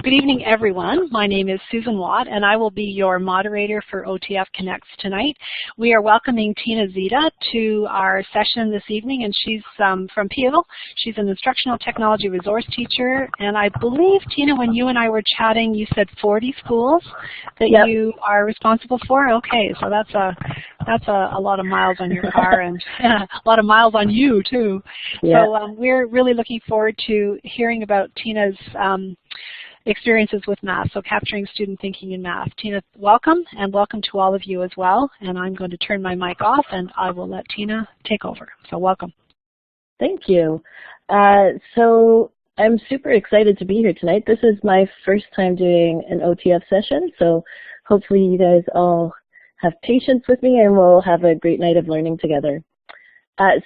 Good evening, everyone. My name is Susan Watt, and I will be your moderator for OTF Connects tonight. We are welcoming Tina Zita to our session this evening, and she's from Peel. She's an instructional technology resource teacher, and I believe, Tina, when you and I were chatting, you said 40 schools that you are responsible for? Okay, so that's a lot of miles on your car and a lot of miles on you, too. Yeah. So we're really looking forward to hearing about Tina's experiences with math, so capturing student thinking in math. Tina, welcome, and welcome to all of you as well. And I'm going to turn my mic off, and I will let Tina take over. So welcome. Thank you. So I'm super excited to be here tonight. This is my first time doing an OTF session, so hopefully you guys all have patience with me and we'll have a great night of learning together.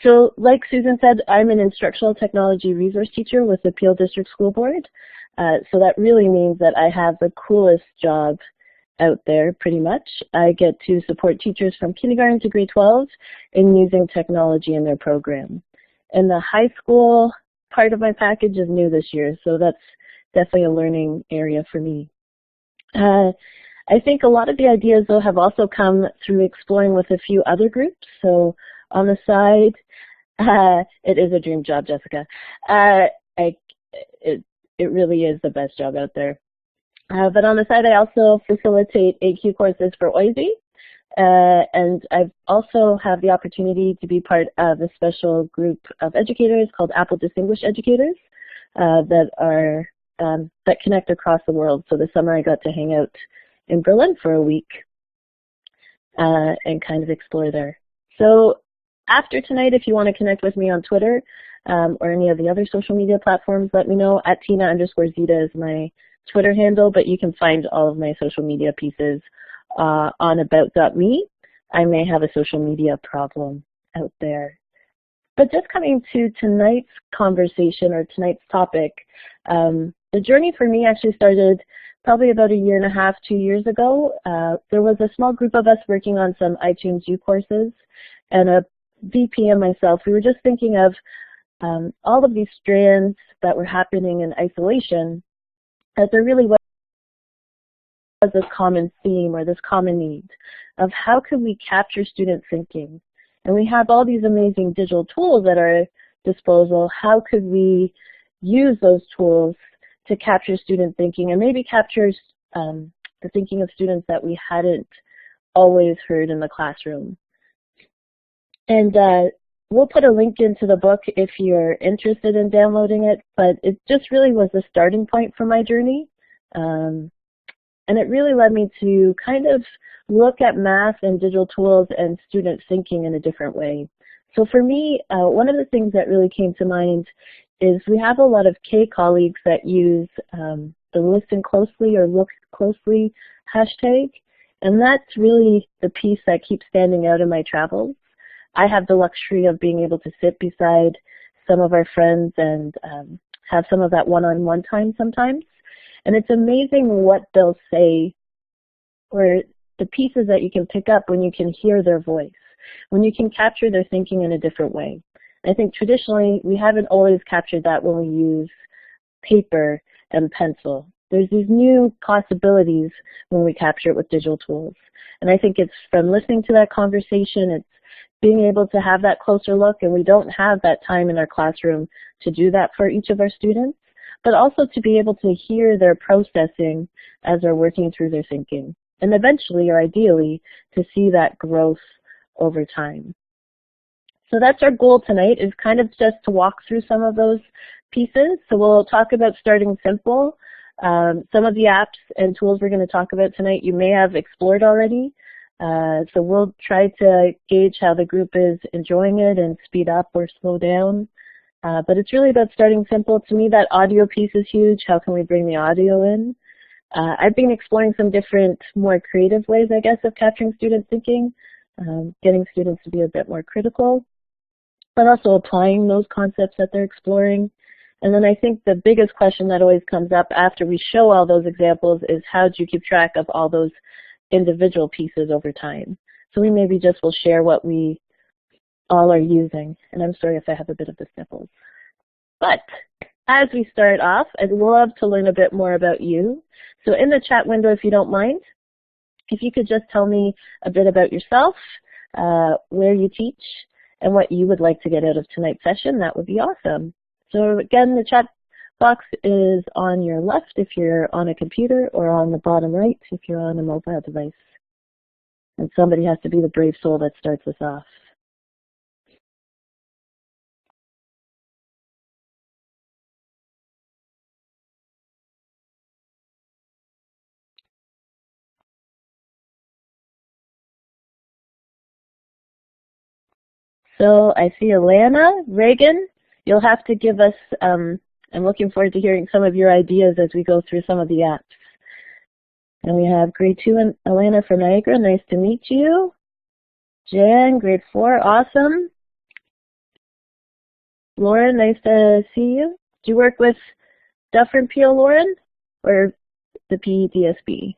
So like Susan said, I'm an instructional technology resource teacher with the Peel District School Board. So that really means that I have the coolest job out there, pretty much. I get to support teachers from kindergarten to grade 12 in using technology in their program. And the high school part of my package is new this year, so that's definitely a learning area for me. I think a lot of the ideas, though, have also come through exploring with a few other groups. So on the side, it is a dream job, Jessica. It really is the best job out there. But on the side, I also facilitate AQ courses for OISE, and I also have the opportunity to be part of a special group of educators called Apple Distinguished Educators that connect across the world. So this summer I got to hang out in Berlin for a week and kind of explore there. So after tonight, if you want to connect with me on Twitter, or any of the other social media platforms, let me know. At Tina_Zita is my Twitter handle, but you can find all of my social media pieces on about.me. I may have a social media problem out there. But just coming to tonight's conversation or tonight's topic, the journey for me actually started probably about 1.5 years, 2 years ago. There was a small group of us working on some iTunes U courses, and a VP and myself, we were just thinking of all of these strands that were happening in isolation, that there really was this common theme or this common need of how could we capture student thinking. And we have all these amazing digital tools at our disposal. How could we use those tools to capture student thinking and maybe capture the thinking of students that we hadn't always heard in the classroom? And we'll put a link into the book if you're interested in downloading it, but it just really was the starting point for my journey. And it really led me to kind of look at math and digital tools and student thinking in a different way. So for me, one of the things that really came to mind is we have a lot of K colleagues that use the listen closely or look closely hashtag, and that's really the piece that keeps standing out in my travels. I have the luxury of being able to sit beside some of our friends and have some of that one-on-one time sometimes. And it's amazing what they'll say, or the pieces that you can pick up when you can hear their voice, when you can capture their thinking in a different way. I think traditionally we haven't always captured that when we use paper and pencil. There's these new possibilities when we capture it with digital tools. And I think it's from listening to that conversation, it's being able to have that closer look, and we don't have that time in our classroom to do that for each of our students, but also to be able to hear their processing as they're working through their thinking, and eventually, or ideally, to see that growth over time. So that's our goal tonight, is kind of just to walk through some of those pieces. So we'll talk about starting simple. Some of the apps and tools we're going to talk about tonight you may have explored already. So we'll try to gauge how the group is enjoying it and speed up or slow down. But it's really about starting simple. To me, that audio piece is huge. How can we bring the audio in? I've been exploring some different, more creative ways, I guess, of capturing student thinking, getting students to be a bit more critical, but also applying those concepts that they're exploring. And then I think the biggest question that always comes up after we show all those examples is, how do you keep track of all those individual pieces over time? So we maybe just will share what we all are using. And I'm sorry if I have a bit of the sniffles. But as we start off, I'd love to learn a bit more about you. So in the chat window, if you don't mind, if you could just tell me a bit about yourself, where you teach, and what you would like to get out of tonight's session, that would be awesome. So again, the chat box is on your left if you're on a computer, or on the bottom right if you're on a mobile device. And somebody has to be the brave soul that starts us off. So I see Alana, Reagan, you'll have to give us, I'm looking forward to hearing some of your ideas as we go through some of the apps. And we have grade 2 and Alana from Niagara, nice to meet you. Jan, grade 4, awesome. Lauren, nice to see you. Do you work with Duffer and Peel, Lauren, or the PDSB?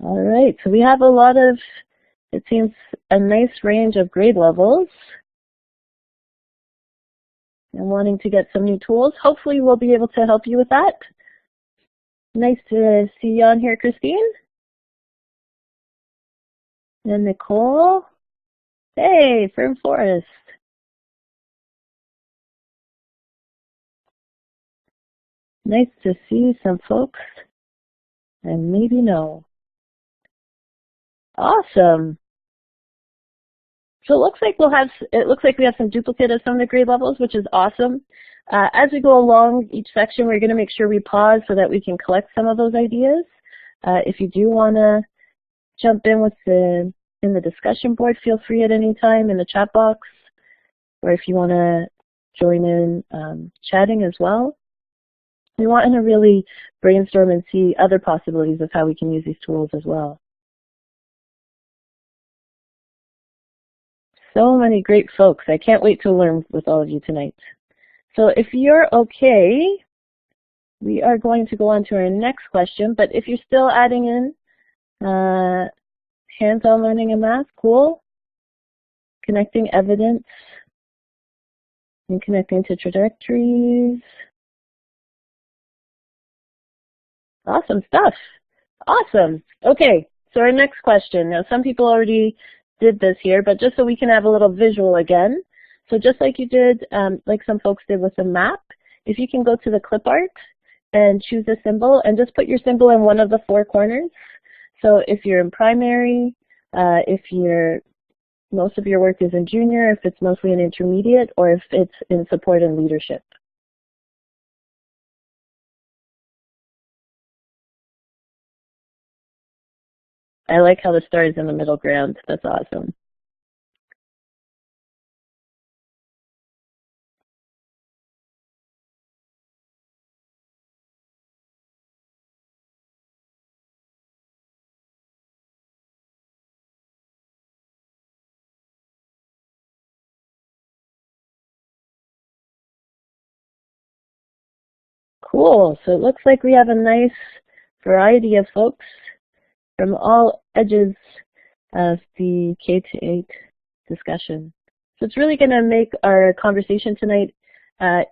All right, so we have a lot of, it seems, a nice range of grade levels. And wanting to get some new tools. Hopefully we'll be able to help you with that. Nice to see you on here, Christine. And Nicole. Hey, Fern Forest. Nice to see some folks and maybe no. Awesome. So it looks like we have some duplicate of some of the grade levels, which is awesome. As we go along each section, we're going to make sure we pause so that we can collect some of those ideas. If you do want to jump in in the discussion board, feel free at any time in the chat box, or if you want to join in chatting as well. We want to really brainstorm and see other possibilities of how we can use these tools as well. So many great folks. I can't wait to learn with all of you tonight. So if you're okay, we are going to go on to our next question. But if you're still adding in hands-on learning and math, cool. Connecting evidence and connecting to trajectories. Awesome stuff. Awesome. Okay, so our next question. Now, some people already did this here, but just so we can have a little visual again. So just like you did, like some folks did with the map, if you can go to the clipart and choose a symbol and just put your symbol in one of the 4 corners. So if you're in primary, if most of your work is in junior, if it's mostly in intermediate, or if it's in support and leadership. I like how the star is in the middle ground. That's awesome. Cool. So it looks like we have a nice variety of folks from all edges of the K-8 discussion. So it's really going to make our conversation tonight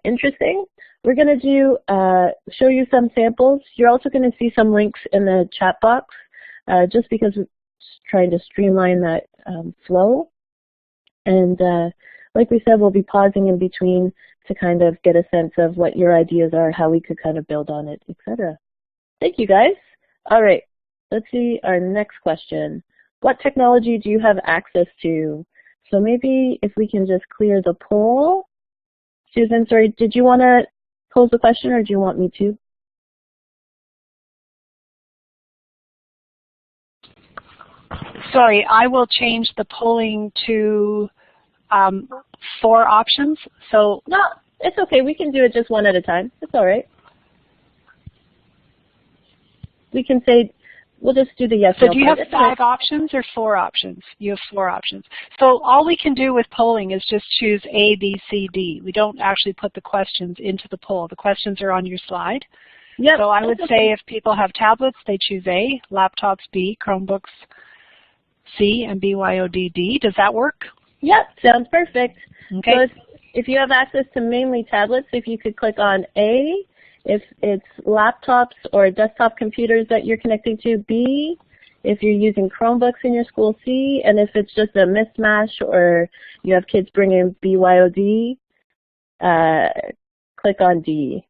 interesting. We're going to show you some samples. You're also going to see some links in the chat box, just because we're trying to streamline that flow. And like we said, we'll be pausing in between to kind of get a sense of what your ideas are, how we could kind of build on it, etc. Thank you, guys. All right, let's see our next question. What technology do you have access to? So maybe if we can just clear the poll. Susan, sorry, did you want to pose the question, or do you want me to? Sorry, I will change the polling to 4 options. So no, it's okay. We can do it just one at a time. It's all right. We can say, we'll just do the yes. So do you have 5 options or 4 options? You have 4 options. So all we can do with polling is just choose A, B, C, D. We don't actually put the questions into the poll. The questions are on your slide. Yep, so I would say if people have tablets, they choose A, laptops B, Chromebooks C and BYODD. Does that work? Yep, sounds perfect. Okay. So if you have access to mainly tablets, if you could click on A, if it's laptops or desktop computers that you're connecting to, B, if you're using Chromebooks in your school, C, and if it's just a mismatch or you have kids bringing BYOD, click on D.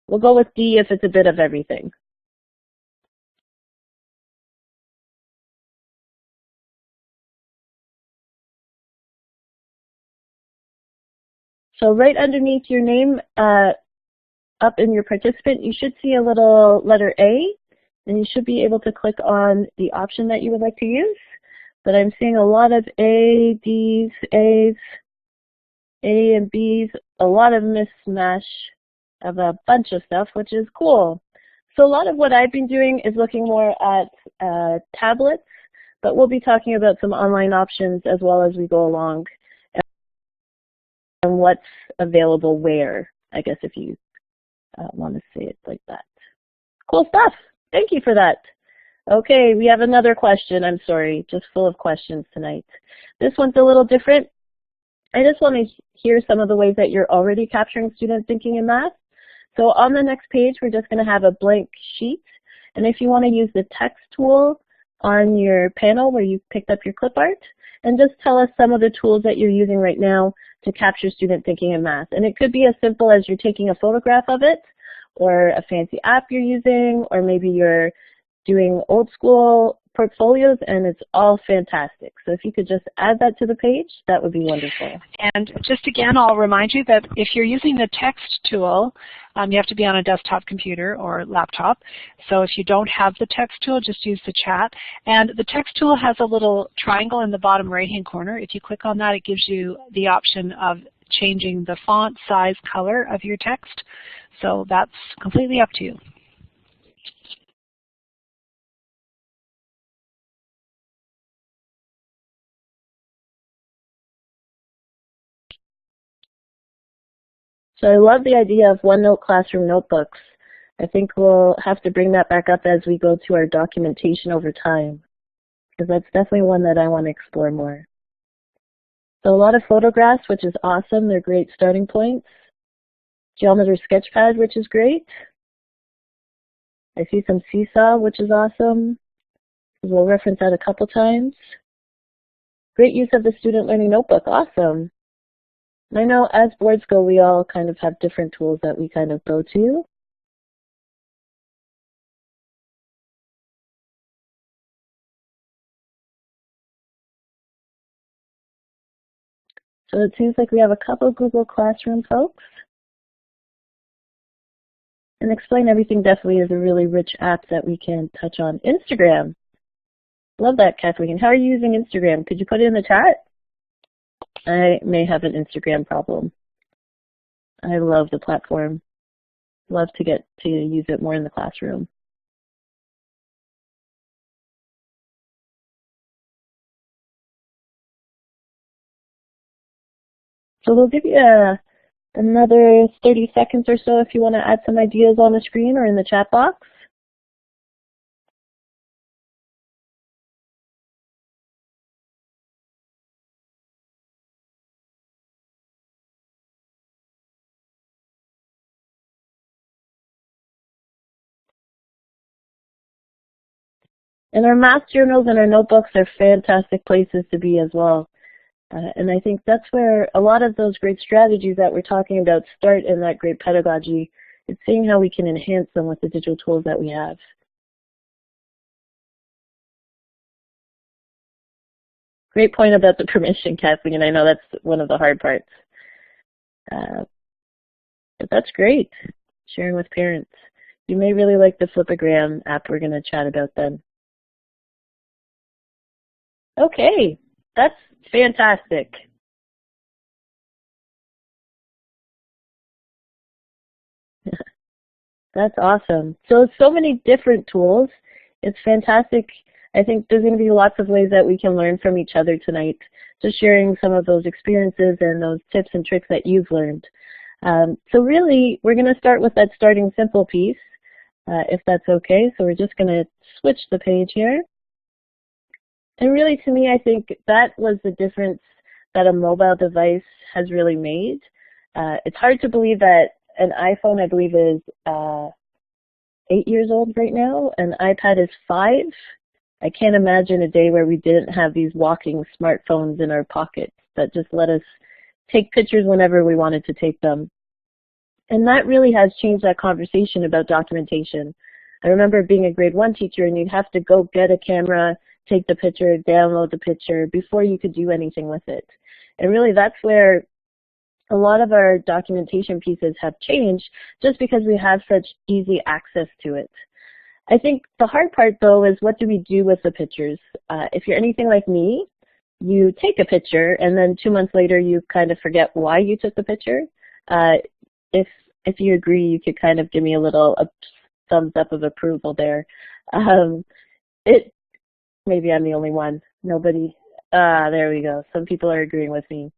We'll go with D if it's a bit of everything. So right underneath your name, up in your participant, you should see a little letter A, and you should be able to click on the option that you would like to use. But I'm seeing a lot of A, Ds, As, A and Bs, a lot of mismatch of a bunch of stuff, which is cool. So a lot of what I've been doing is looking more at tablets, but we'll be talking about some online options as well as we go along and what's available where, I guess if you want to say it like that. Cool stuff. Thank you for that. Okay, we have another question. I'm sorry, just full of questions tonight. This one's a little different. I just want to hear some of the ways that you're already capturing student thinking in math. So on the next page, we're just going to have a blank sheet. And if you want to use the text tool on your panel where you picked up your clipart, and just tell us some of the tools that you're using right now to capture student thinking in math. And it could be as simple as you're taking a photograph of it, or a fancy app you're using, or maybe you're doing old school portfolios, and it's all fantastic. So if you could just add that to the page, that would be wonderful. And just again, I'll remind you that if you're using the text tool, you have to be on a desktop computer or laptop. So if you don't have the text tool, just use the chat. And the text tool has a little triangle in the bottom right-hand corner. If you click on that, it gives you the option of changing the font, size, color of your text. So that's completely up to you. So I love the idea of OneNote classroom notebooks. I think we'll have to bring that back up as we go to our documentation over time, because that's definitely one that I want to explore more. So a lot of photographs, which is awesome. They're great starting points. Geometer Sketchpad, which is great. I see some Seesaw, which is awesome. We'll reference that a couple times. Great use of the student learning notebook, awesome. And I know as boards go, we all kind of have different tools that we kind of go to. So it seems like we have a couple Google Classroom folks. And Explain Everything definitely is a really rich app that we can touch on. Instagram. Love that, Kathleen. How are you using Instagram? Could you put it in the chat? I may have an Instagram problem. I love the platform. Love to get to use it more in the classroom. So we'll give you another 30 seconds or so if you want to add some ideas on the screen or in the chat box. And our math journals and our notebooks are fantastic places to be as well. And I think that's where a lot of those great strategies that we're talking about start in that great pedagogy. It's seeing how we can enhance them with the digital tools that we have. Great point about the permission, Kathleen, and I know that's one of the hard parts. But that's great, sharing with parents. You may really like the Flipagram app we're going to chat about then. Okay, that's fantastic. That's awesome. So many different tools. It's fantastic. I think there's going to be lots of ways that we can learn from each other tonight, just sharing some of those experiences and those tips and tricks that you've learned. So really, we're going to start with that starting simple piece, if that's okay. So we're just going to switch the page here. And really, to me, I think that was the difference that a mobile device has really made. It's hard to believe that an iPhone, I believe, is 8 years old right now. An iPad is 5. I can't imagine a day where we didn't have these walking smartphones in our pockets that just let us take pictures whenever we wanted to take them. And that really has changed that conversation about documentation. I remember being a grade 1 teacher and you'd have to go get a camera, take the picture, download the picture before you could do anything with it. And really that's where a lot of our documentation pieces have changed, just because we have such easy access to it. I think the hard part though is, what do we do with the pictures? If you're anything like me, you take a picture and then 2 months later you kind of forget why you took the picture. If you agree, you could kind of give me a little thumbs up of approval there. Maybe I'm the only one. Nobody. There we go. Some people are agreeing with me.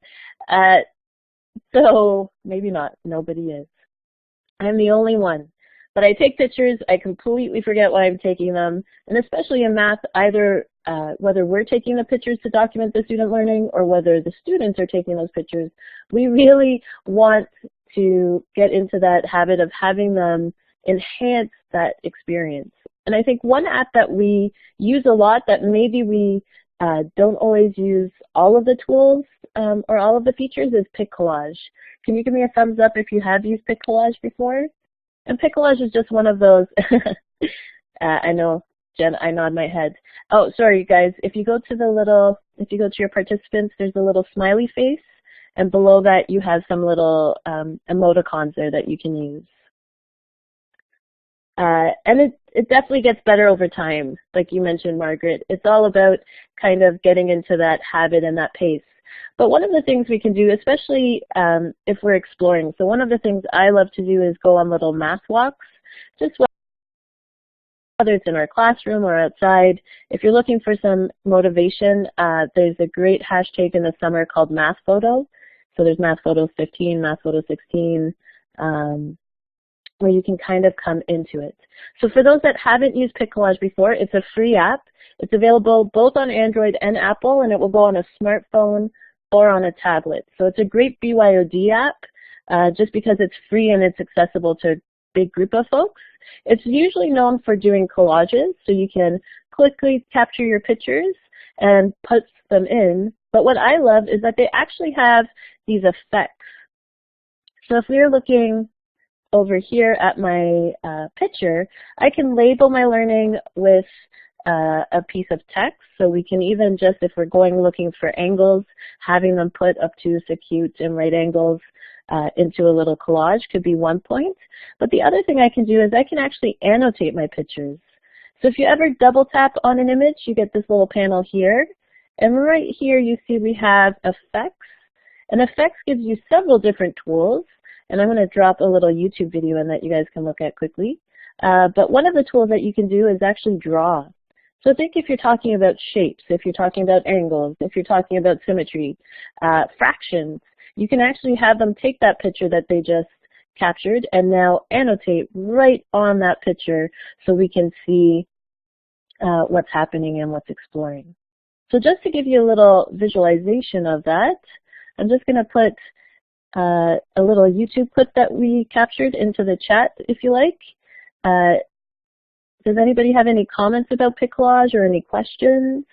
So maybe not. Nobody is. I'm the only one. But I take pictures. I completely forget why I'm taking them. And especially in math, either whether we're taking the pictures to document the student learning or whether the students are taking those pictures, we really want to get into that habit of having them enhance that experience. And I think one app that we use a lot that maybe we don't always use all of the tools or all of the features is PicCollage. Can you give me a thumbs up if you have used PicCollage before? And PicCollage is just one of those. I know, Jen, I nod my head. Oh, sorry, guys. If you go to your participants, there's a little smiley face, and below that you have some little emoticons there that you can use. And it definitely gets better over time, like you mentioned, Margaret. It's all about kind of getting into that habit and that pace. But one of the things we can do, especially if we're exploring, so one of the things I love to do is go on little math walks, just whether it's in our classroom or outside. If you're looking for some motivation, there's a great hashtag in the summer called Math Photo. So there's Math Photo 15, Math Photo 16, where you can kind of come into it. So for those that haven't used PicCollage before, it's a free app. It's available both on Android and Apple, and it will go on a smartphone or on a tablet. So it's a great BYOD app, just because it's free and it's accessible to a big group of folks. It's usually known for doing collages, so you can quickly capture your pictures and put them in. But what I love is that they actually have these effects. So if we're looking over here at my picture, I can label my learning with a piece of text. So we can even just, if we're going looking for angles, having them put obtuse, acute, and right angles into a little collage could be one point. But the other thing I can do is I can actually annotate my pictures. So if you ever double tap on an image, you get this little panel here. And right here you see we have effects. And effects gives you several different tools. And I'm going to drop a little YouTube video in that you guys can look at quickly. But one of the tools that you can do is actually draw. So think if you're talking about shapes, if you're talking about angles, if you're talking about symmetry, fractions, you can actually have them take that picture that they just captured and now annotate right on that picture so we can see what's happening and what's exploring. So just to give you a little visualization of that, I'm just going to put a little YouTube clip that we captured into the chat, if you like. Does anybody have any comments about PicCollage or any questions?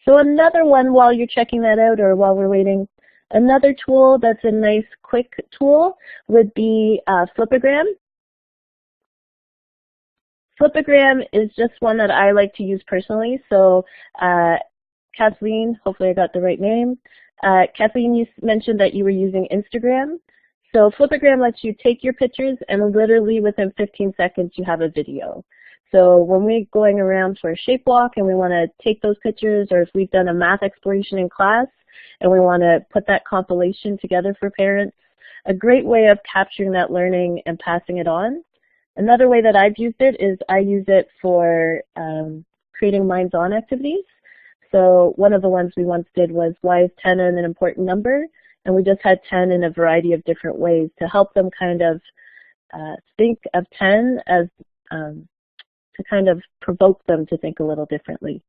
So another one, while you're checking that out or while we're waiting, another tool that's a nice quick tool would be Flipagram. Flipagram is just one that I like to use personally. So Kathleen, hopefully I got the right name. Kathleen, you mentioned that you were using Instagram. So Flipagram lets you take your pictures and literally within 15 seconds you have a video. So when we're going around for a shape walk and we want to take those pictures, or if we've done a math exploration in class and we want to put that compilation together for parents, a great way of capturing that learning and passing it on. Another way that I've used it is I use it for creating minds-on activities. So one of the ones we once did was, why is 10 an important number? And we just had 10 in a variety of different ways to help them kind of think of 10 as to kind of provoke them to think a little differently.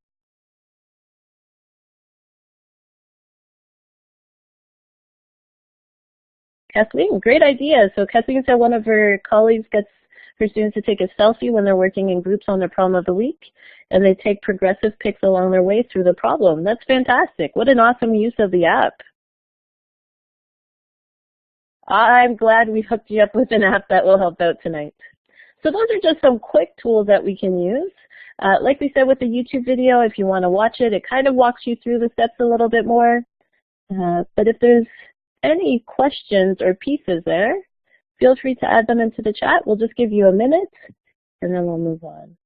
Kathleen, great idea. So Kathleen said one of her colleagues gets her students to take a selfie when they're working in groups on their problem of the week, and they take progressive pics along their way through the problem. That's fantastic. What an awesome use of the app. I'm glad we hooked you up with an app that will help out tonight. So those are just some quick tools that we can use. Like we said with the YouTube video, if you want to watch it, it kind of walks you through the steps a little bit more. But if there's any questions or pieces there, feel free to add them into the chat. We'll just give you a minute, and then we'll move on.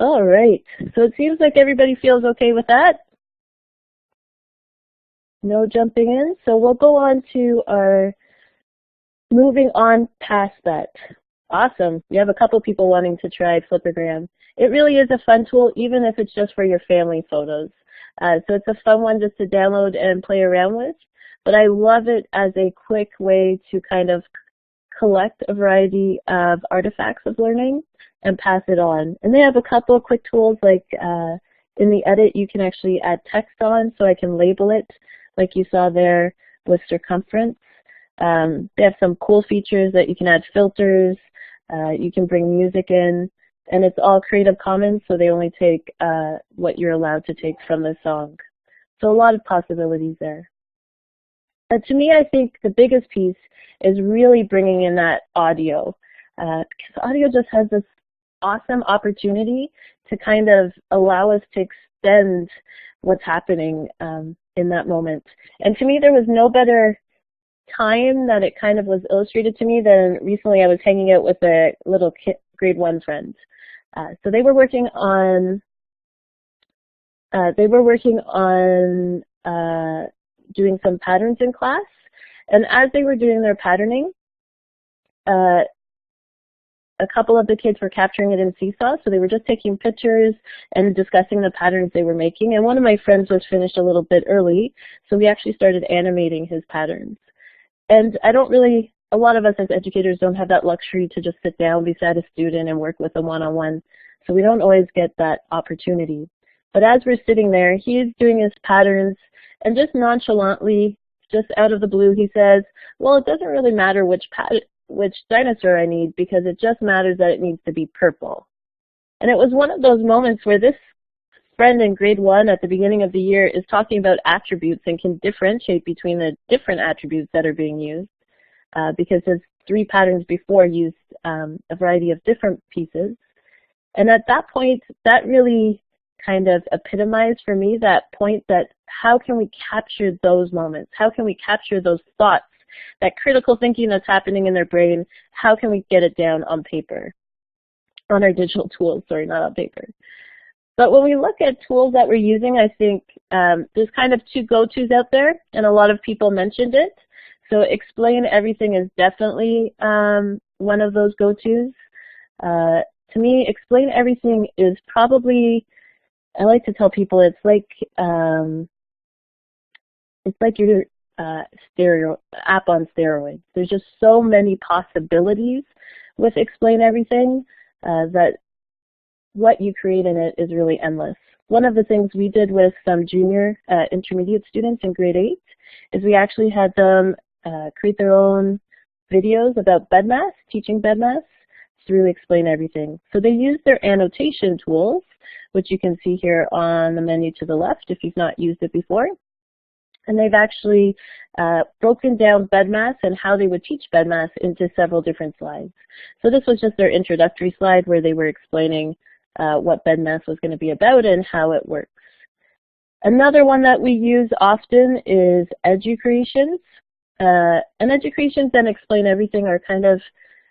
All right, so it seems like everybody feels okay with that. No jumping in, so we'll go on to our moving on past that. Awesome, we have a couple people wanting to try Flipagram. It really is a fun tool, even if it's just for your family photos. So it's a fun one just to download and play around with, but I love it as a quick way to kind of collect a variety of artifacts of learning and pass it on. And they have a couple of quick tools, like in the edit you can actually add text on, so I can label it like you saw there with circumference. They have some cool features that you can add filters, you can bring music in, and it's all Creative Commons, so they only take what you're allowed to take from the song. So a lot of possibilities there. But to me, I think the biggest piece is really bringing in that audio, because audio just has this awesome opportunity to kind of allow us to extend what's happening in that moment. And to me, there was no better time that it kind of was illustrated to me than recently I was hanging out with a little grade 1 friend. So they were working on doing some patterns in class, and as they were doing their patterning, a couple of the kids were capturing it in Seesaw, so they were just taking pictures and discussing the patterns they were making, and one of my friends was finished a little bit early, so we actually started animating his patterns. And a lot of us as educators don't have that luxury to just sit down beside a student and work with them one-on-one, so we don't always get that opportunity. But as we're sitting there, he's doing his patterns, and just nonchalantly, just out of the blue, he says, well, it doesn't really matter which dinosaur I need, because it just matters that it needs to be purple. And it was one of those moments where this friend in grade 1 at the beginning of the year is talking about attributes and can differentiate between the different attributes that are being used, because his 3 patterns before used a variety of different pieces. And at that point, that really kind of epitomized for me that point that how can we capture those moments? How can we capture those thoughts, that critical thinking that's happening in their brain? How can we get it down on paper? On our digital tools, sorry, not on paper. But when we look at tools that we're using, I think there's kind of 2 go-tos out there, and a lot of people mentioned it. So Explain Everything is definitely one of those go-tos. To me, Explain Everything is probably, I like to tell people it's like your app on steroids. There's just so many possibilities with Explain Everything that what you create in it is really endless. One of the things we did with some junior intermediate students in grade 8 is we actually had them create their own videos about BEDMAS, teaching BEDMAS through Explain Everything. So they used their annotation tools, which you can see here on the menu to the left if you've not used it before. And they've actually broken down BEDMAS and how they would teach BEDMAS into several different slides. So this was just their introductory slide where they were explaining what BEDMAS was going to be about and how it works. Another one that we use often is Educreations. And Educreations and Explain Everything are kind of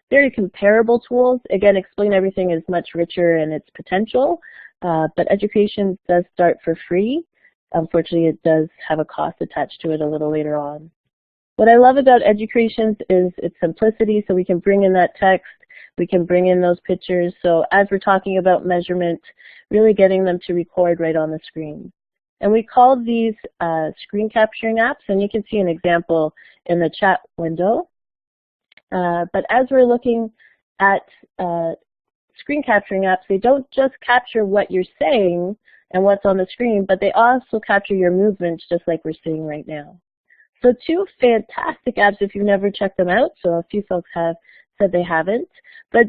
very comparable tools. Again, Explain Everything is much richer in its potential, but Educreations does start for free. Unfortunately, it does have a cost attached to it a little later on. What I love about Educreations is its simplicity, so we can bring in that text, we can bring in those pictures. So as we're talking about measurement, really getting them to record right on the screen. And we call these screen capturing apps, and you can see an example in the chat window. But as we're looking at screen capturing apps, they don't just capture what you're saying and what's on the screen, but they also capture your movements just like we're seeing right now. So two fantastic apps if you've never checked them out. So a few folks have said they haven't. But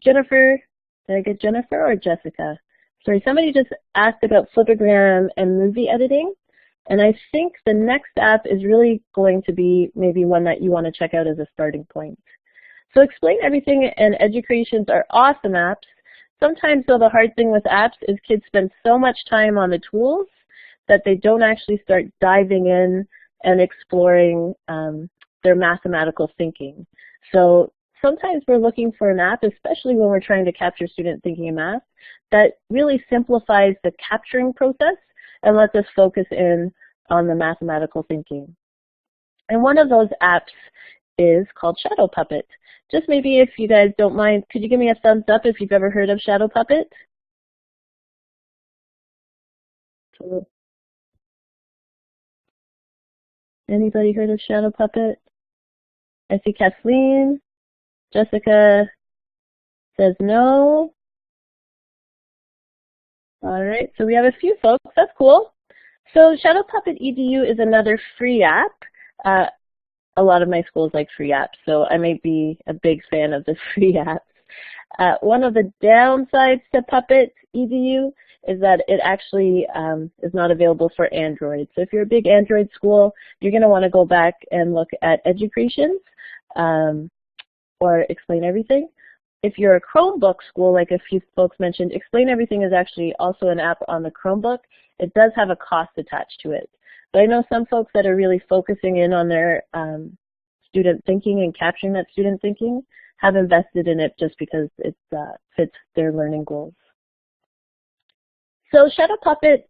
Jennifer, did I get Jennifer or Jessica? Sorry, somebody just asked about Flipagram and movie editing. And I think the next app is really going to be maybe one that you want to check out as a starting point. So Explain Everything and Educreations are awesome apps. Sometimes, though, the hard thing with apps is kids spend so much time on the tools that they don't actually start diving in and exploring their mathematical thinking. So sometimes we're looking for an app, especially when we're trying to capture student thinking in math, that really simplifies the capturing process and lets us focus in on the mathematical thinking. And one of those apps is called Shadow Puppet. Just maybe if you guys don't mind, could you give me a thumbs up if you've ever heard of Shadow Puppet? Anybody heard of Shadow Puppet? I see Kathleen. Jessica says no. All right, so we have a few folks. That's cool. So Shadow Puppet EDU is another free app. A lot of my schools like free apps, so I may be a big fan of the free apps. One of the downsides to Puppet EDU is that it actually is not available for Android. So if you're a big Android school, you're going to want to go back and look at Educreations or Explain Everything. If you're a Chromebook school, like a few folks mentioned, Explain Everything is actually also an app on the Chromebook. It does have a cost attached to it. But I know some folks that are really focusing in on their student thinking and capturing that student thinking have invested in it just because it fits their learning goals. So Shadow Puppet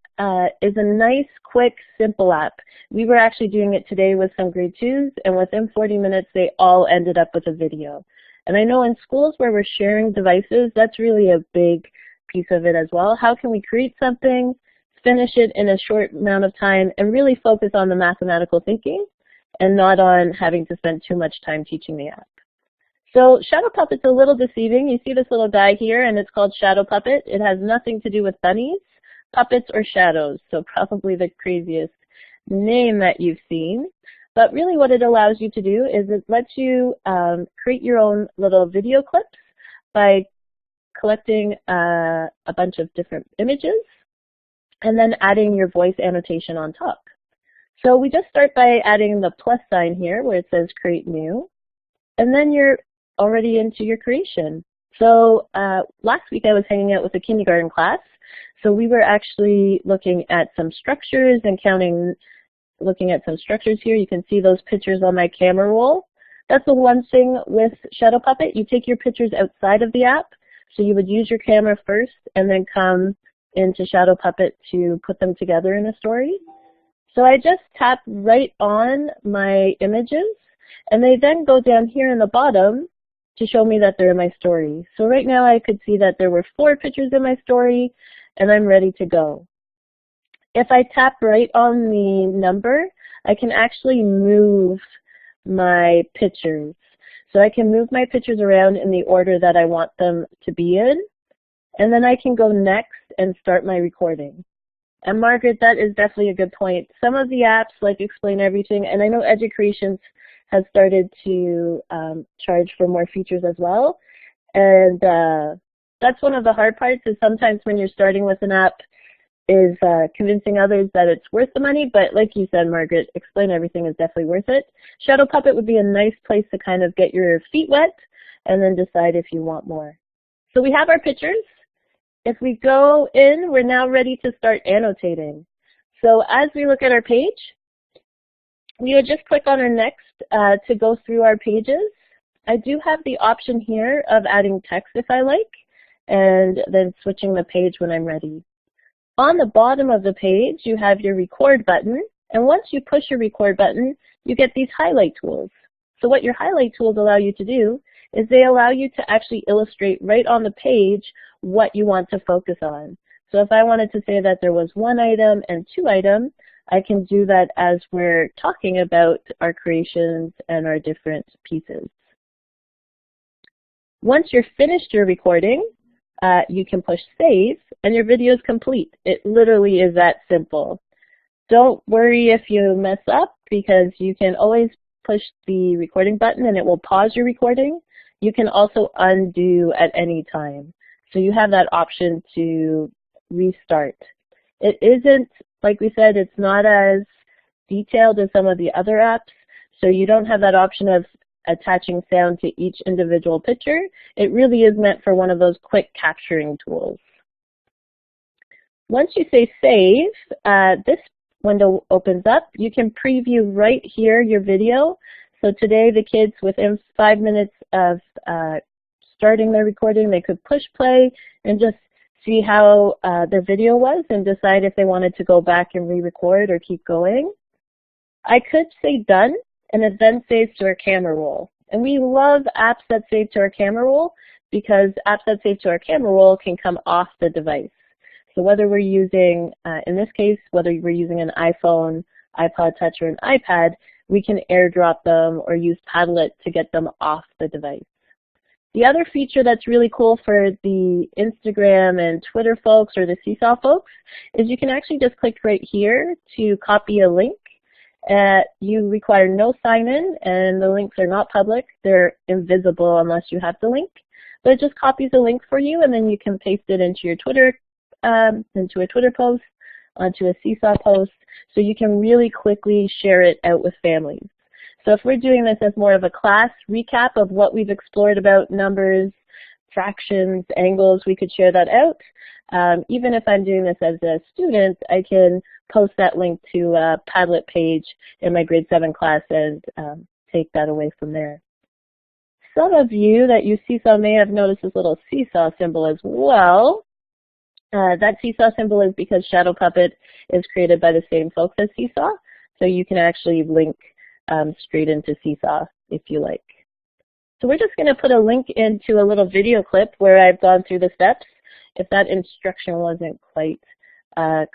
is a nice, quick, simple app. We were actually doing it today with some grade 2s, and within 40 minutes, they all ended up with a video. And I know in schools where we're sharing devices, that's really a big piece of it as well. How can we create something, finish it in a short amount of time, and really focus on the mathematical thinking and not on having to spend too much time teaching the app? So Shadow Puppet's a little deceiving. You see this little guy here, and it's called Shadow Puppet. It has nothing to do with bunnies, puppets, or shadows, so probably the craziest name that you've seen. But really what it allows you to do is it lets you create your own little video clips by collecting a bunch of different images and then adding your voice annotation on top. So we just start by adding the plus sign here where it says create new, and then you're already into your creation. So last week I was hanging out with a kindergarten class, so we were actually looking at some structures and looking at some structures here. You can see those pictures on my camera roll. That's the one thing with Shadow Puppet. You take your pictures outside of the app, so you would use your camera first and then come into Shadow Puppet to put them together in a story. So I just tap right on my images, and they then go down here in the bottom to show me that they're in my story. So right now I could see that there were 4 pictures in my story, and I'm ready to go. If I tap right on the number, I can actually move my pictures. So I can move my pictures around in the order that I want them to be in, and then I can go next and start my recording. And Margaret, that is definitely a good point. Some of the apps like Explain Everything, and I know Educreations has started to charge for more features as well. And that's one of the hard parts is sometimes when you're starting with an app is convincing others that it's worth the money. But like you said, Margaret, Explain Everything is definitely worth it. Shadow Puppet would be a nice place to kind of get your feet wet and then decide if you want more. So we have our pictures. If we go in, we're now ready to start annotating. So as we look at our page, we would just click on our next to go through our pages. I do have the option here of adding text if I like, and then switching the page when I'm ready. On the bottom of the page, you have your record button, And once you push your record button, you get these highlight tools. So what your highlight tools allow you to do is they allow you to actually illustrate right on the page what you want to focus on. So if I wanted to say that there was 1 item and 2 items, I can do that as we're talking about our creations and our different pieces. Once you're finished your recording, you can push save and your video is complete. It literally is that simple. Don't worry if you mess up because you can always push the recording button and it will pause your recording. You can also undo at any time. So you have that option to restart. It isn't, like we said, it's not as detailed as some of the other apps, so you don't have that option of attaching sound to each individual picture. It really is meant for one of those quick capturing tools. Once you say save, this window opens up. You can preview right here your video. So today the kids, within 5 minutes of starting their recording, they could push play and just see how their video was and decide if they wanted to go back and re-record or keep going. I could say done, and it then saves to our camera roll. And we love apps that save to our camera roll because apps that save to our camera roll can come off the device. So whether we're using, in this case, whether we're using an iPhone, iPod Touch, or an iPad, we can airdrop them or use Padlet to get them off the device. The other feature that's really cool for the Instagram and Twitter folks or the Seesaw folks is you can actually just click right here to copy a link. You require no sign-in, and the links are not public. They're invisible unless you have the link. But it just copies a link for you, and then you can paste it into your Twitter, into a Twitter post, onto a Seesaw post, so you can really quickly share it out with families. So if we're doing this as more of a class recap of what we've explored about numbers, fractions, angles, we could share that out. Even if I'm doing this as a student, I can post that link to a Padlet page in my grade 7 class and take that away from there. Some of you that use Seesaw may have noticed this little seesaw symbol as well. That seesaw symbol is because Shadow Puppet is created by the same folks as Seesaw, so you can actually link straight into Seesaw if you like. So we're just going to put a link into a little video clip where I've gone through the steps if that instruction wasn't quite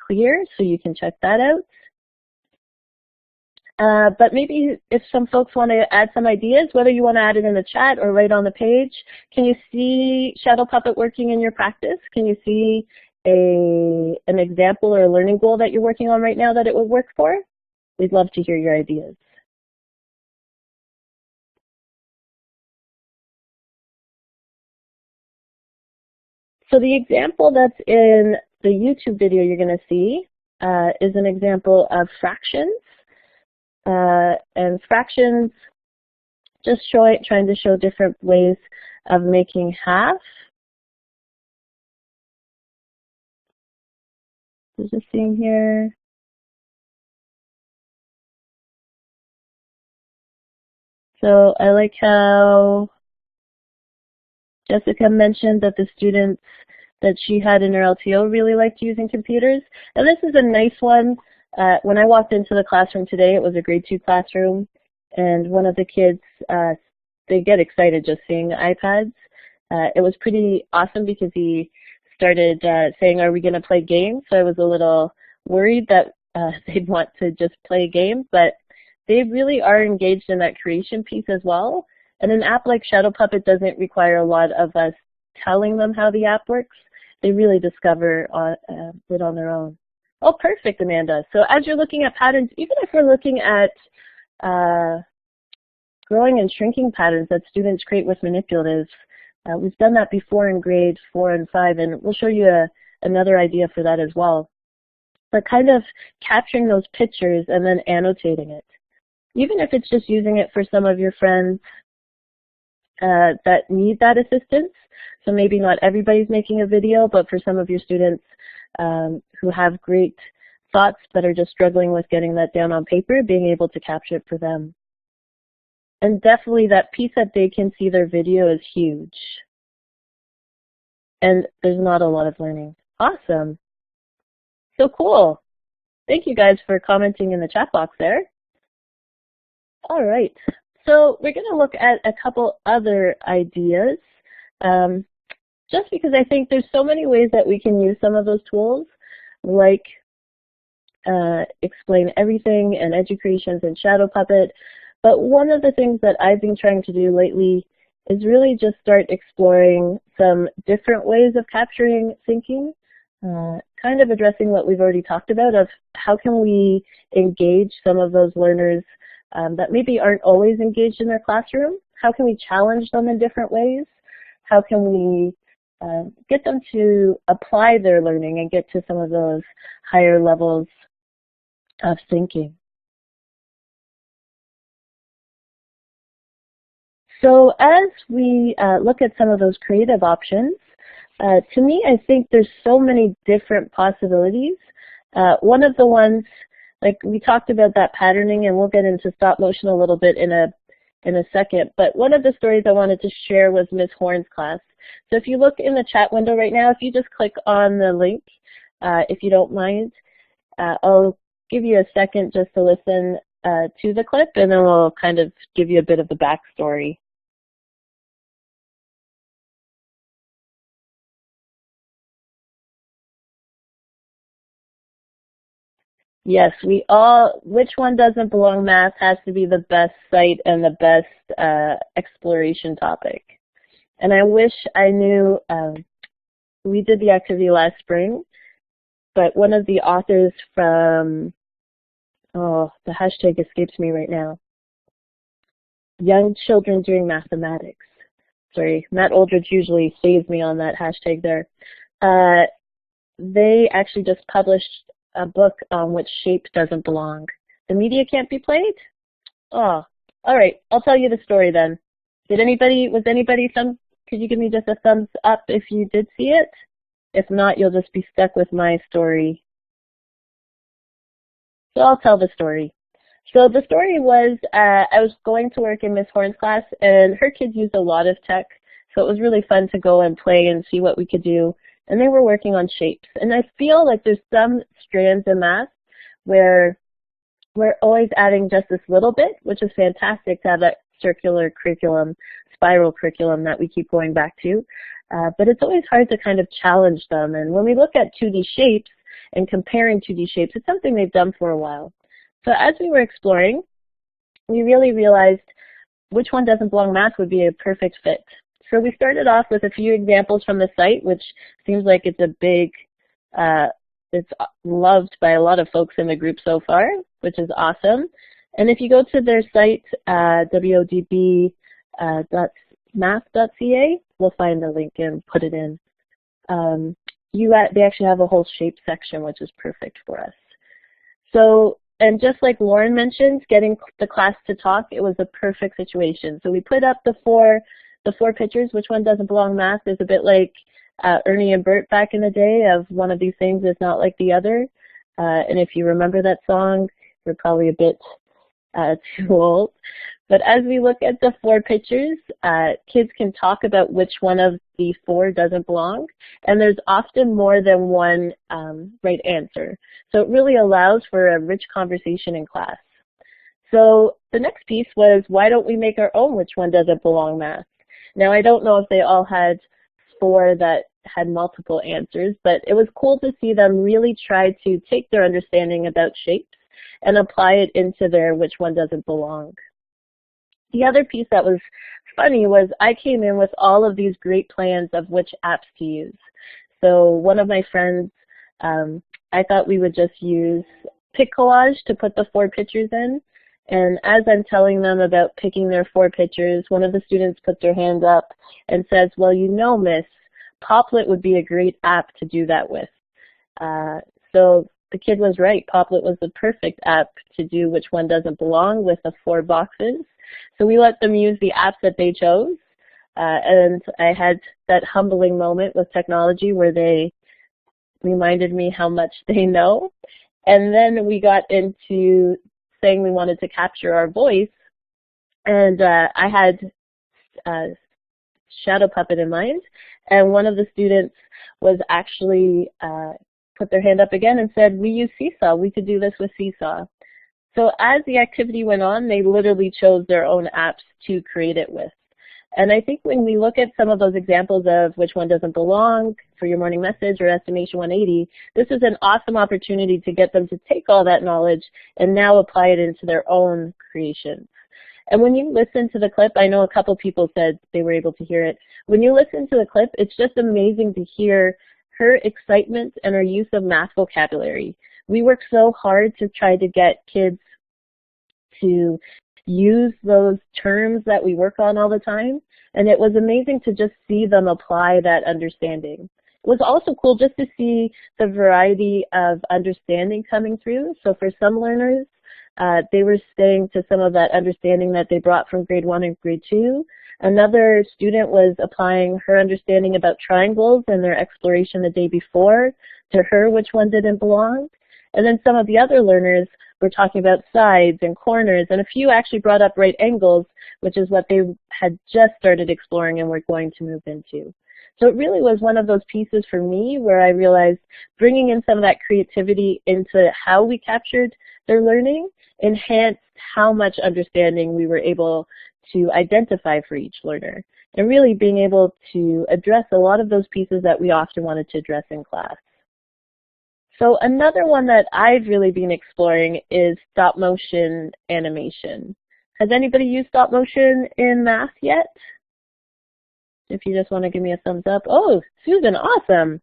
clear, so you can check that out. But maybe if some folks want to add some ideas, whether you want to add it in the chat or right on the page, can you see Shadow Puppet working in your practice? Can you see an example or a learning goal that you're working on right now that it would work for? We'd love to hear your ideas. So the example that's in the YouTube video you're going to see is an example of fractions. And fractions, just trying to show different ways of making half. Just seeing here. So I like how Jessica mentioned that the students that she had in her LTO really liked using computers. And this is a nice one. When I walked into the classroom today, it was a grade 2 classroom, and one of the kids, they get excited just seeing iPads. It was pretty awesome because he started saying, are we going to play games? So I was a little worried that they'd want to just play games, but they really are engaged in that creation piece as well. And an app like Shadow Puppet doesn't require a lot of us telling them how the app works. They really discover it on their own. Oh, perfect, Amanda. So as you're looking at patterns, even if we're looking at growing and shrinking patterns that students create with manipulatives, we've done that before in grade 4 and 5, and we'll show you another idea for that as well. But kind of capturing those pictures and then annotating it. Even if it's just using it for some of your friends that need that assistance. So maybe not everybody's making a video, but for some of your students who have great thoughts but are just struggling with getting that down on paper, being able to capture it for them. And definitely that piece that they can see their video is huge. And there's not a lot of learning. Awesome. So cool. thank you guys for commenting in the chat box there. All right, so we're going to look at a couple other ideas, just because I think there's so many ways that we can use some of those tools, like Explain Everything and Educations and Shadow Puppet. But one of the things that I've been trying to do lately is really just start exploring some different ways of capturing thinking, kind of addressing what we've already talked about of how can we engage some of those learners that maybe aren't always engaged in their classroom. How can we challenge them in different ways? How can we get them to apply their learning and get to some of those higher levels of thinking? So as we look at some of those creative options, to me, I think there's so many different possibilities. One of the ones, like we talked about that patterning, and we'll get into stop motion a little bit in a second, but one of the stories I wanted to share was Ms. Horn's class. So if you look in the chat window right now, if you just click on the link, if you don't mind, I'll give you a second just to listen to the clip, and then we'll kind of give you a bit of the backstory. Yes, which one doesn't belong math has to be the best site and the best exploration topic. And I wish I knew, we did the activity last spring, but one of the authors from, the hashtag escapes me right now, Young Children Doing Mathematics. Sorry, Matt Aldridge usually saves me on that hashtag there. They actually just published a book on which shape doesn't belong. The media can't be played? Oh, all right. I'll tell you the story then. Could you give me just a thumbs up if you did see it? If not, you'll just be stuck with my story. So I'll tell the story. So the story was, I was going to work in Ms. Horn's class, and her kids used a lot of tech, so it was really fun to go and play and see what we could do. And they were working on shapes. And I feel like there's some strands in math where we're always adding just this little bit, which is fantastic to have that circular curriculum, spiral curriculum that we keep going back to. But it's always hard to kind of challenge them. And when we look at 2D shapes and comparing 2D shapes, it's something they've done for a while. So as we were exploring, we really realized which one doesn't belong math would be a perfect fit. So we started off with a few examples from the site, which seems like it's a big, it's loved by a lot of folks in the group so far, which is awesome. And if you go to their site, wodb.math.ca, we'll find the link and put it in. They actually have a whole shape section, which is perfect for us. So, and just like Lauren mentioned, getting the class to talk, it was a perfect situation. So we put up the four pictures, which one doesn't belong math, is a bit like Ernie and Bert back in the day of one of these things is not like the other. And if you remember that song, you're probably a bit too old. But as we look at the 4 pictures, kids can talk about which one of the 4 doesn't belong. And there's often more than one right answer. So it really allows for a rich conversation in class. So the next piece was, why don't we make our own which one doesn't belong math? Now, I don't know if they all had 4 that had multiple answers, but it was cool to see them really try to take their understanding about shapes and apply it into their which one doesn't belong. The other piece that was funny was I came in with all of these great plans of which apps to use. So one of my friends, I thought we would just use Pic Collage to put the 4 pictures in. And as I'm telling them about picking their 4 pictures, one of the students puts their hand up and says, well, you know, Miss, Poplet would be a great app to do that with. So the kid was right. Poplet was the perfect app to do which one doesn't belong with the 4 boxes. So we let them use the apps that they chose. And I had that humbling moment with technology where they reminded me how much they know. And then we got into saying we wanted to capture our voice, and I had Shadow Puppet in mind, and one of the students was actually put their hand up again and said, we use Seesaw. We could do this with Seesaw. So as the activity went on, they literally chose their own apps to create it with. And I think when we look at some of those examples of which one doesn't belong for your morning message or estimation 180, this is an awesome opportunity to get them to take all that knowledge and now apply it into their own creations. And when you listen to the clip, I know a couple people said they were able to hear it. When you listen to the clip, it's just amazing to hear her excitement and her use of math vocabulary. We work so hard to try to get kids to use those terms that we work on all the time, and it was amazing to just see them apply that understanding. It was also cool just to see the variety of understanding coming through. So for some learners, they were staying to some of that understanding that they brought from grade 1 and grade 2. Another student was applying her understanding about triangles and their exploration the day before to her, which one didn't belong. And then some of the other learners were talking about sides and corners, and a few actually brought up right angles, which is what they had just started exploring and were going to move into. So it really was one of those pieces for me where I realized bringing in some of that creativity into how we captured their learning enhanced how much understanding we were able to identify for each learner, and really being able to address a lot of those pieces that we often wanted to address in class. So another one that I've really been exploring is stop motion animation. Has anybody used stop motion in math yet? If you just want to give me a thumbs up. Oh, Susan, awesome.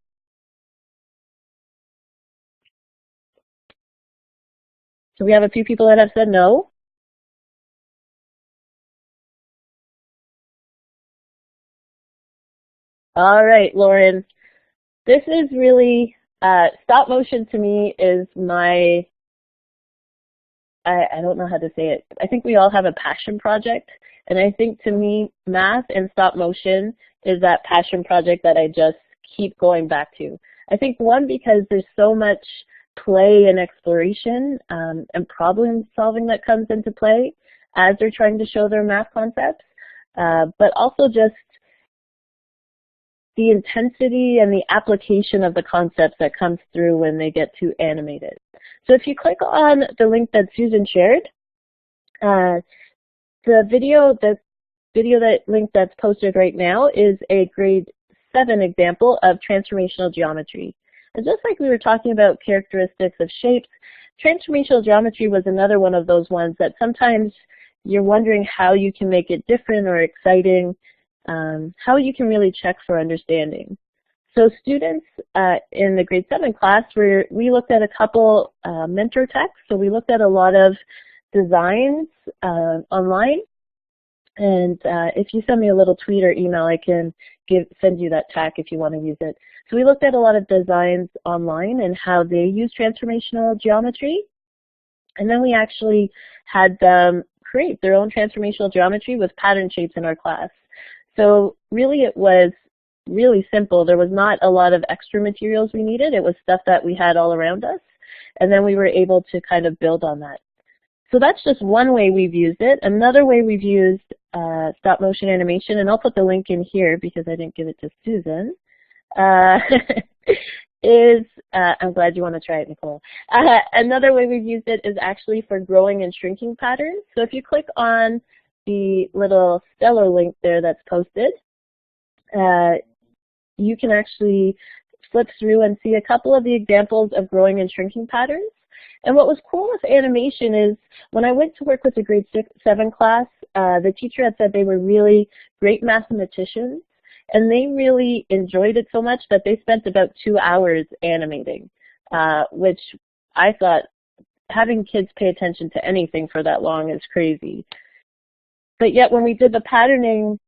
So we have a few people that have said no. All right, Lauren. This is really, stop motion to me is my, I don't know how to say it. I think we all have a passion project. And I think to me, math and stop motion is that passion project that I just keep going back to. I think one, because there's so much play and exploration and problem solving that comes into play as they're trying to show their math concepts, but also just the intensity and the application of the concepts that comes through when they get to animate it. So if you click on the link that Susan shared, the video that link that's posted right now is a grade 7 example of transformational geometry. And just like we were talking about characteristics of shapes, transformational geometry was another one of those ones that sometimes you're wondering how you can make it different or exciting, how you can really check for understanding. So students in the grade 7 class, we looked at a couple mentor texts. So we looked at a lot of designs online. And if you send me a little tweet or email, I can send you that tag if you want to use it. So we looked at a lot of designs online and how they use transformational geometry. And then we actually had them create their own transformational geometry with pattern shapes in our class. So really it was really simple. There was not a lot of extra materials we needed. It was stuff that we had all around us. And then we were able to kind of build on that. So that's just one way we've used it. Another way we've used stop motion animation, and I'll put the link in here because I didn't give it to Susan, is, I'm glad you want to try it, Nicole. Another way we've used it is actually for growing and shrinking patterns. So if you click on the little stellar link there that's posted, you can actually flip through and see a couple of the examples of growing and shrinking patterns. And what was cool with animation is when I went to work with the grade 7 class, the teacher had said they were really great mathematicians, and they really enjoyed it so much that they spent about 2 hours animating, which I thought having kids pay attention to anything for that long is crazy. But yet when we did the patterning,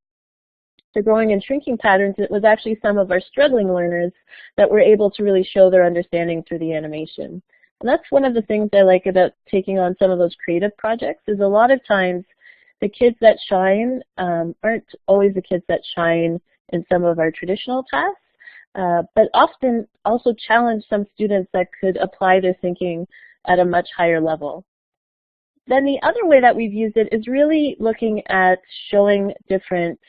the growing and shrinking patterns, it was actually some of our struggling learners that were able to really show their understanding through the animation. And that's one of the things I like about taking on some of those creative projects is a lot of times the kids that shine aren't always the kids that shine in some of our traditional tasks, but often also challenge some students that could apply their thinking at a much higher level. Then the other way that we've used it is really looking at showing different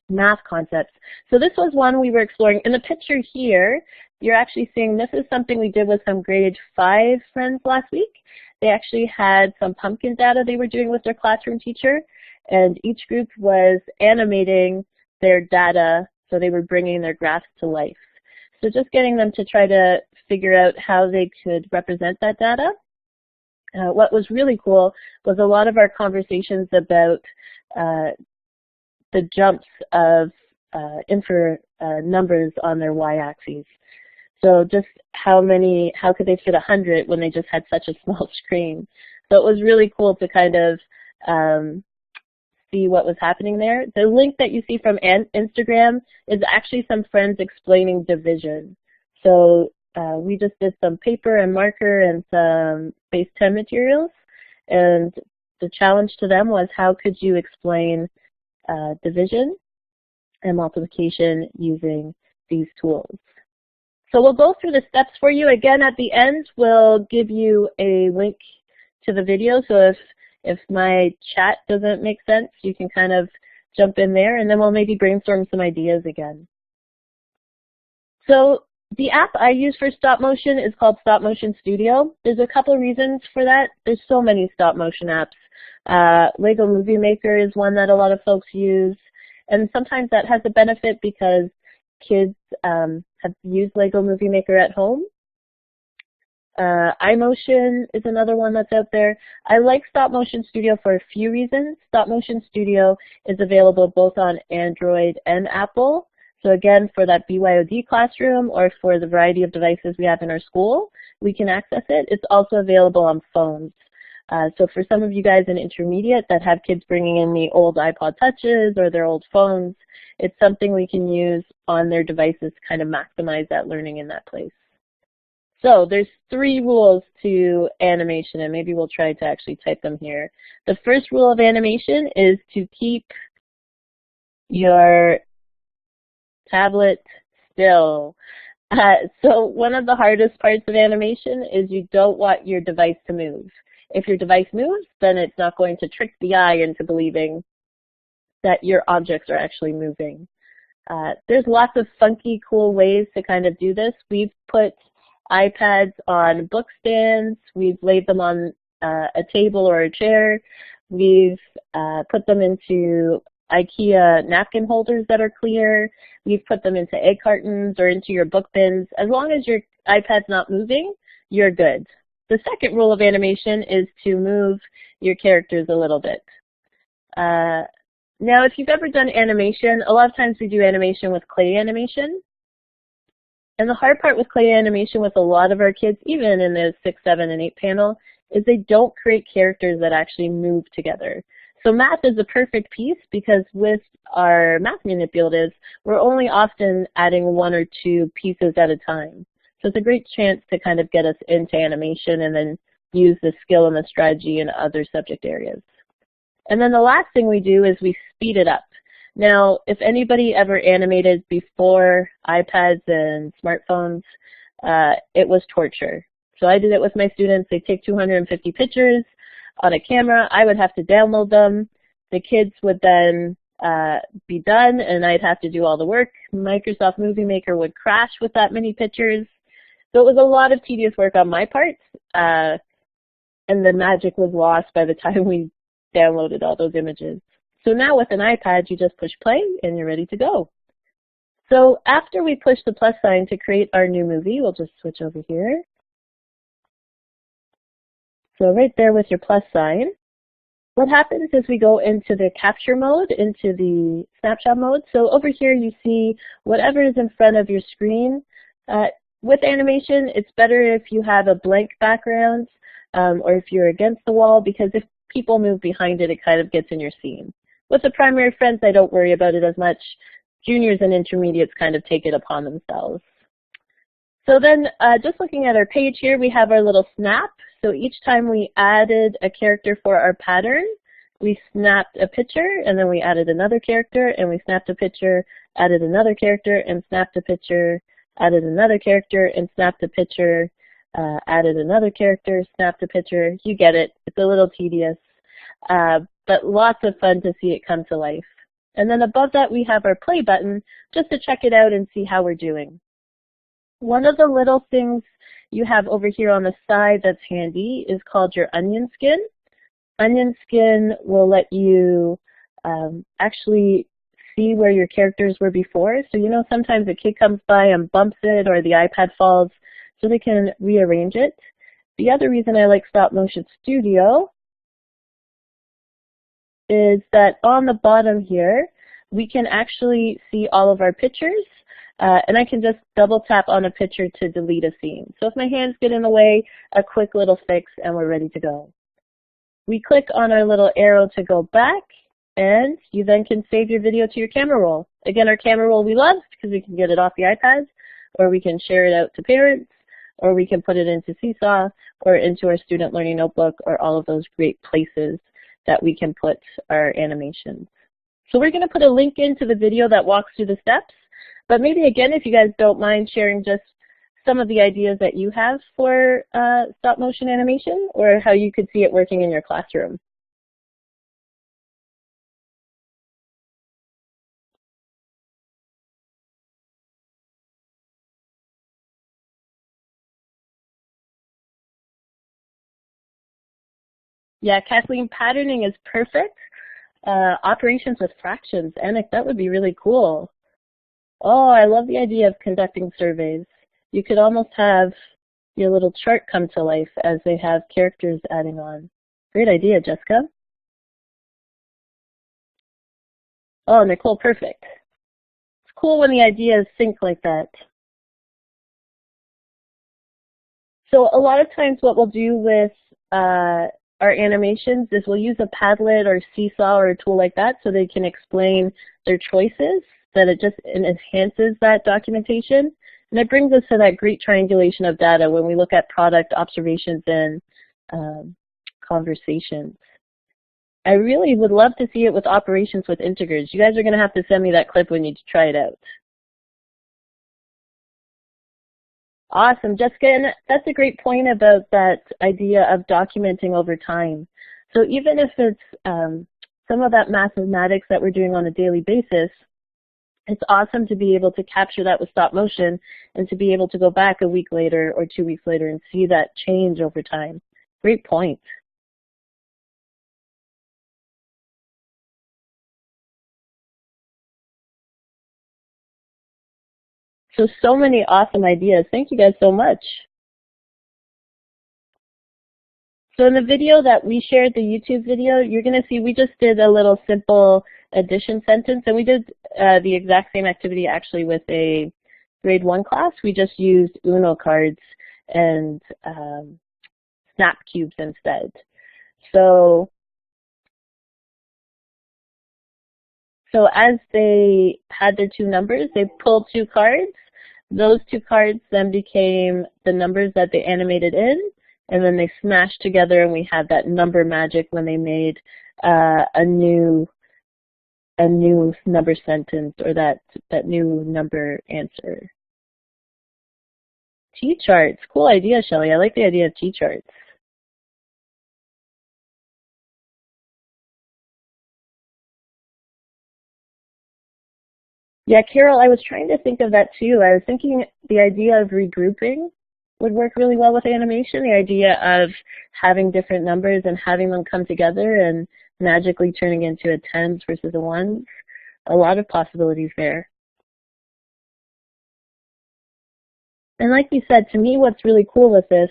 math concepts. So this was one we were exploring. In the picture here, you're actually seeing this is something we did with some grade 5 friends last week. They actually had some pumpkin data they were doing with their classroom teacher, and each group was animating their data, so they were bringing their graphs to life. So just getting them to try to figure out how they could represent that data. What was really cool was a lot of our conversations about the jumps of numbers on their y-axis. So just how could they fit 100 when they just had such a small screen? So it was really cool to kind of see what was happening there. The link that you see from Instagram is actually some friends explaining division. So we just did some paper and marker and some base 10 materials, and the challenge to them was how could you explain division and multiplication using these tools. So we'll go through the steps for you. Again, at the end, we'll give you a link to the video. So if my chat doesn't make sense, you can kind of jump in there, and then we'll maybe brainstorm some ideas again. So the app I use for stop motion is called Stop Motion Studio. There's a couple reasons for that. There's so many stop motion apps. Lego Movie Maker is one that a lot of folks use, and sometimes that has a benefit because kids have used Lego Movie Maker at home. iMotion is another one that's out there. I like Stop Motion Studio for a few reasons. Stop Motion Studio is available both on Android and Apple. So again, for that BYOD classroom or for the variety of devices we have in our school, we can access it. It's also available on phones. So for some of you guys in intermediate that have kids bringing in the old iPod Touches or their old phones, it's something we can use on their devices to kind of maximize that learning in that place. So there's 3 rules to animation, and maybe we'll try to actually type them here. The first rule of animation is to keep your tablet still. So one of the hardest parts of animation is you don't want your device to move. If your device moves, then it's not going to trick the eye into believing that your objects are actually moving. There's lots of funky, cool ways to kind of do this. We've put iPads on book stands. We've laid them on a table or a chair. We've put them into IKEA napkin holders that are clear. We've put them into egg cartons or into your book bins. As long as your iPad's not moving, you're good. The second rule of animation is to move your characters a little bit. Now, if you've ever done animation, a lot of times we do animation with clay animation. And the hard part with clay animation with a lot of our kids, even in the 6, 7, and 8 panel, is they don't create characters that actually move together. So math is a perfect piece because with our math manipulatives, we're only often adding 1 or 2 pieces at a time. So it's a great chance to kind of get us into animation and then use the skill and the strategy in other subject areas. And then the last thing we do is we speed it up. Now, if anybody ever animated before iPads and smartphones, it was torture. So I did it with my students. They take 250 pictures on a camera. I would have to download them. The kids would then be done, and I'd have to do all the work. Microsoft Movie Maker would crash with that many pictures. So it was a lot of tedious work on my part, and the magic was lost by the time we downloaded all those images. So now with an iPad, you just push play and you're ready to go. So after we push the plus sign to create our new movie, we'll just switch over here. So right there with your plus sign, what happens is we go into the capture mode, into the snapshot mode. So over here you see whatever is in front of your screen. With animation, it's better if you have a blank background or if you're against the wall, because if people move behind it, it kind of gets in your scene. With the primary friends, I don't worry about it as much. Juniors and intermediates kind of take it upon themselves. So then just looking at our page here, we have our little snap. So each time we added a character for our pattern, we snapped a picture, and then we added another character, and we snapped a picture, added another character, and snapped a picture, added another character, and snapped a picture, added another character, snapped a picture. You get it. It's a little tedious, but lots of fun to see it come to life. And then above that, we have our play button just to check it out and see how we're doing. One of the little things you have over here on the side that's handy is called your onion skin. Onion skin will let you actually see where your characters were before. So you know sometimes a kid comes by and bumps it or the iPad falls, so they can rearrange it. The other reason I like Stop Motion Studio is that on the bottom here, we can actually see all of our pictures, and I can just double tap on a picture to delete a scene. So if my hands get in the way, a quick little fix and we're ready to go. We click on our little arrow to go back, and you then can save your video to your camera roll. Again, our camera roll we love because we can get it off the iPad, or we can share it out to parents, or we can put it into Seesaw, or into our student learning notebook, or all of those great places that we can put our animations. So we're going to put a link into the video that walks through the steps, but maybe again, if you guys don't mind sharing just some of the ideas that you have for stop motion animation, or how you could see it working in your classroom. Yeah, Kathleen, patterning is perfect. Operations with fractions, Anik, that would be really cool. Oh, I love the idea of conducting surveys. You could almost have your little chart come to life as they have characters adding on. Great idea, Jessica. Oh, Nicole, perfect. It's cool when the ideas sync like that. So a lot of times what we'll do with our animations is we'll use a Padlet or Seesaw or a tool like that so they can explain their choices, that it just enhances that documentation. And it brings us to that great triangulation of data when we look at product observations and conversations. I really would love to see it with operations with integers. You guys are going to have to send me that clip when you try it out. Awesome, Jessica, and that's a great point about that idea of documenting over time. So even if it's some of that mathematics that we're doing on a daily basis, it's awesome to be able to capture that with stop motion and to be able to go back a week later or 2 weeks later and see that change over time. Great point. So many awesome ideas. Thank you guys so much. So in the video that we shared, the YouTube video, you're going to see we just did a little simple addition sentence, and we did the exact same activity actually with a grade 1 class. We just used Uno cards and snap cubes instead. So as they had their 2 numbers, they pulled 2 cards. Those 2 cards then became the numbers that they animated in, and then they smashed together, and we had that number magic when they made a new number sentence, or that new number answer. T-charts, cool idea, Shelley. I like the idea of T-charts. Yeah, Carol, I was trying to think of that too. I was thinking the idea of regrouping would work really well with animation, the idea of having different numbers and having them come together and magically turning into a tens versus a ones. A lot of possibilities there. And like you said, to me what's really cool with this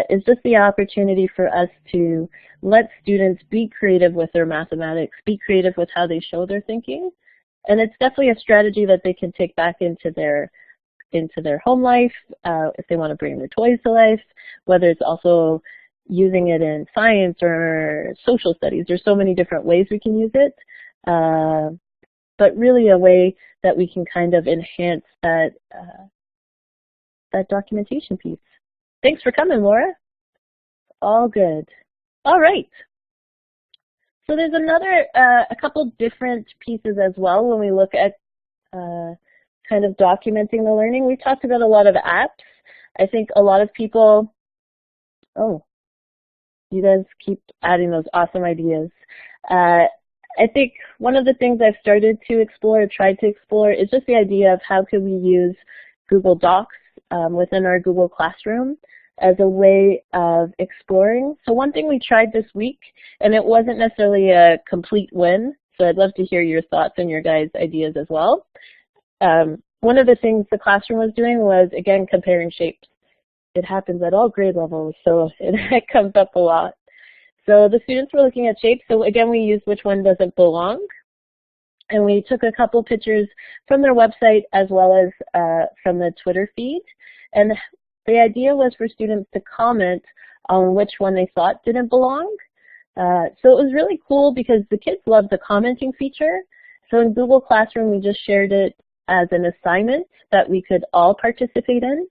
is just the opportunity for us to let students be creative with their mathematics, be creative with how they show their thinking. And it's definitely a strategy that they can take back into their home life, if they want to bring their toys to life, whether it's also using it in science or social studies. There's so many different ways we can use it, but really a way that we can kind of enhance that, that documentation piece. Thanks for coming, Laura. All good. All right. So there's a couple different pieces as well when we look at kind of documenting the learning. We talked about a lot of apps. I think a lot of people, oh, you guys keep adding those awesome ideas. I think one of the things I've started to explore, tried to explore, is just the idea of how could we use Google Docs within our Google Classroom as a way of exploring. So one thing we tried this week, and it wasn't necessarily a complete win, so I'd love to hear your thoughts and your guys' ideas as well. One of the things the classroom was doing was, again, comparing shapes. It happens at all grade levels, so it comes up a lot. So the students were looking at shapes, so again we used which one doesn't belong. And we took a couple pictures from their website as well as from the Twitter feed. And the idea was for students to comment on which one they thought didn't belong. So it was really cool because the kids love the commenting feature. So in Google Classroom, we just shared it as an assignment that we could all participate in.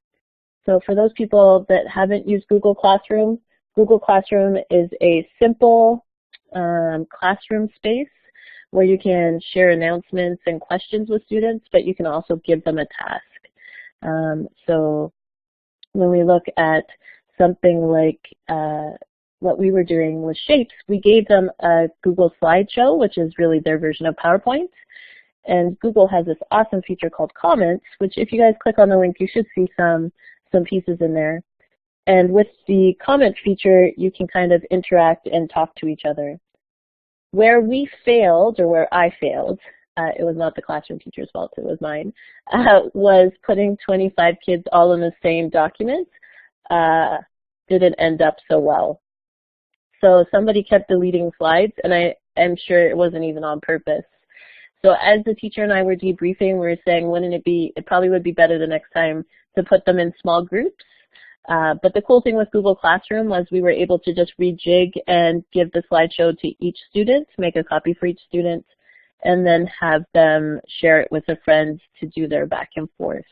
So for those people that haven't used Google Classroom is a simple classroom space where you can share announcements and questions with students, but you can also give them a task. So when we look at something like what we were doing with shapes, we gave them a Google slideshow, which is really their version of PowerPoint. And Google has this awesome feature called comments, which if you guys click on the link, you should see some pieces in there. And with the comment feature, you can kind of interact and talk to each other. Where we failed, or where I failed, it was not the classroom teacher's fault, it was mine, was putting 25 kids all in the same document. Didn't end up so well. So somebody kept deleting slides, and I am sure it wasn't even on purpose. So as the teacher and I were debriefing, we were saying, it probably would be better the next time to put them in small groups. But the cool thing with Google Classroom was we were able to just rejig and give the slideshow to each student, make a copy for each student, and then have them share it with their friends to do their back and forth.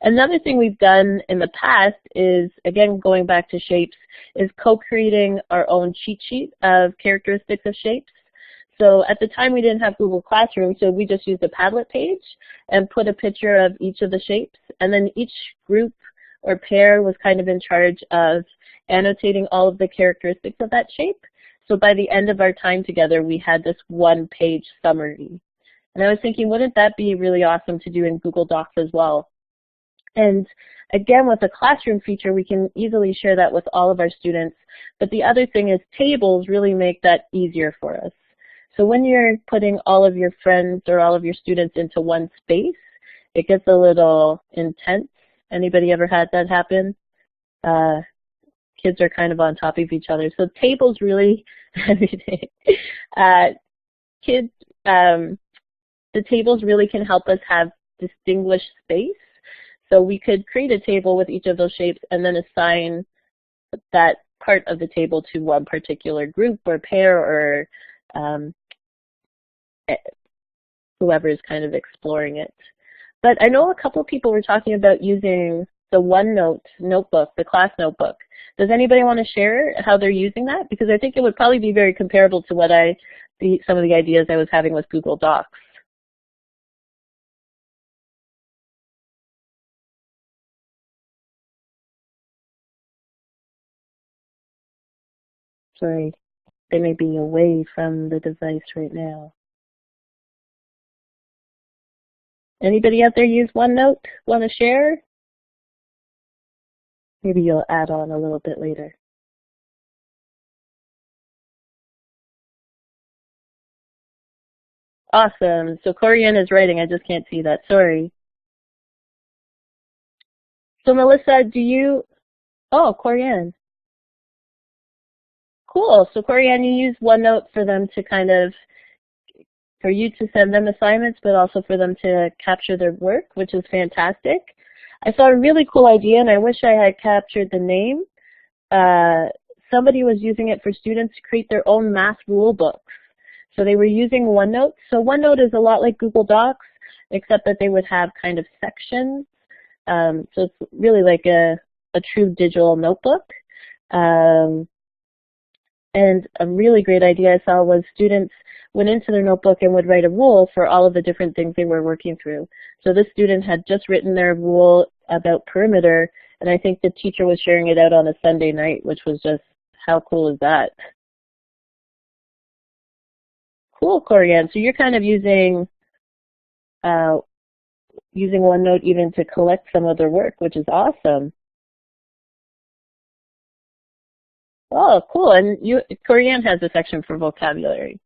Another thing we've done in the past is, again, going back to shapes, is co-creating our own cheat sheet of characteristics of shapes. So at the time we didn't have Google Classroom, so we just used a Padlet page and put a picture of each of the shapes, and then each group or pair was kind of in charge of annotating all of the characteristics of that shape. So by the end of our time together, we had this one-page summary. And I was thinking, wouldn't that be really awesome to do in Google Docs as well? And again, with the classroom feature, we can easily share that with all of our students. But the other thing is tables really make that easier for us. So when you're putting all of your friends or all of your students into one space, it gets a little intense. Anybody ever had that happen? Kids are kind of on top of each other. So tables really, the tables really can help us have distinguished space. So we could create a table with each of those shapes and then assign that part of the table to one particular group or pair or whoever is kind of exploring it. But I know a couple of people were talking about using the OneNote notebook, the class notebook. Does anybody want to share how they're using that? Because I think it would probably be very comparable to what some of the ideas I was having with Google Docs. Sorry, they may be away from the device right now. Anybody out there use OneNote? Want to share? Maybe you'll add on a little bit later. Awesome. So Corianne is writing. I just can't see that. Sorry. So Melissa, oh, Corianne. Cool. So Corianne, you use OneNote for them to for you to send them assignments, but also for them to capture their work, which is fantastic. I saw a really cool idea, and I wish I had captured the name. Somebody was using it for students to create their own math rule books. So they were using OneNote. So OneNote is a lot like Google Docs, except that they would have kind of sections. So it's really like a true digital notebook. And a really great idea I saw was students went into their notebook and would write a rule for all of the different things they were working through. So this student had just written their rule about perimeter, and I think the teacher was sharing it out on a Sunday night, which was just, how cool is that? Cool, Corianne. So you're kind of using using OneNote even to collect some of their work, which is awesome. Oh, cool. And Korean has a section for vocabulary.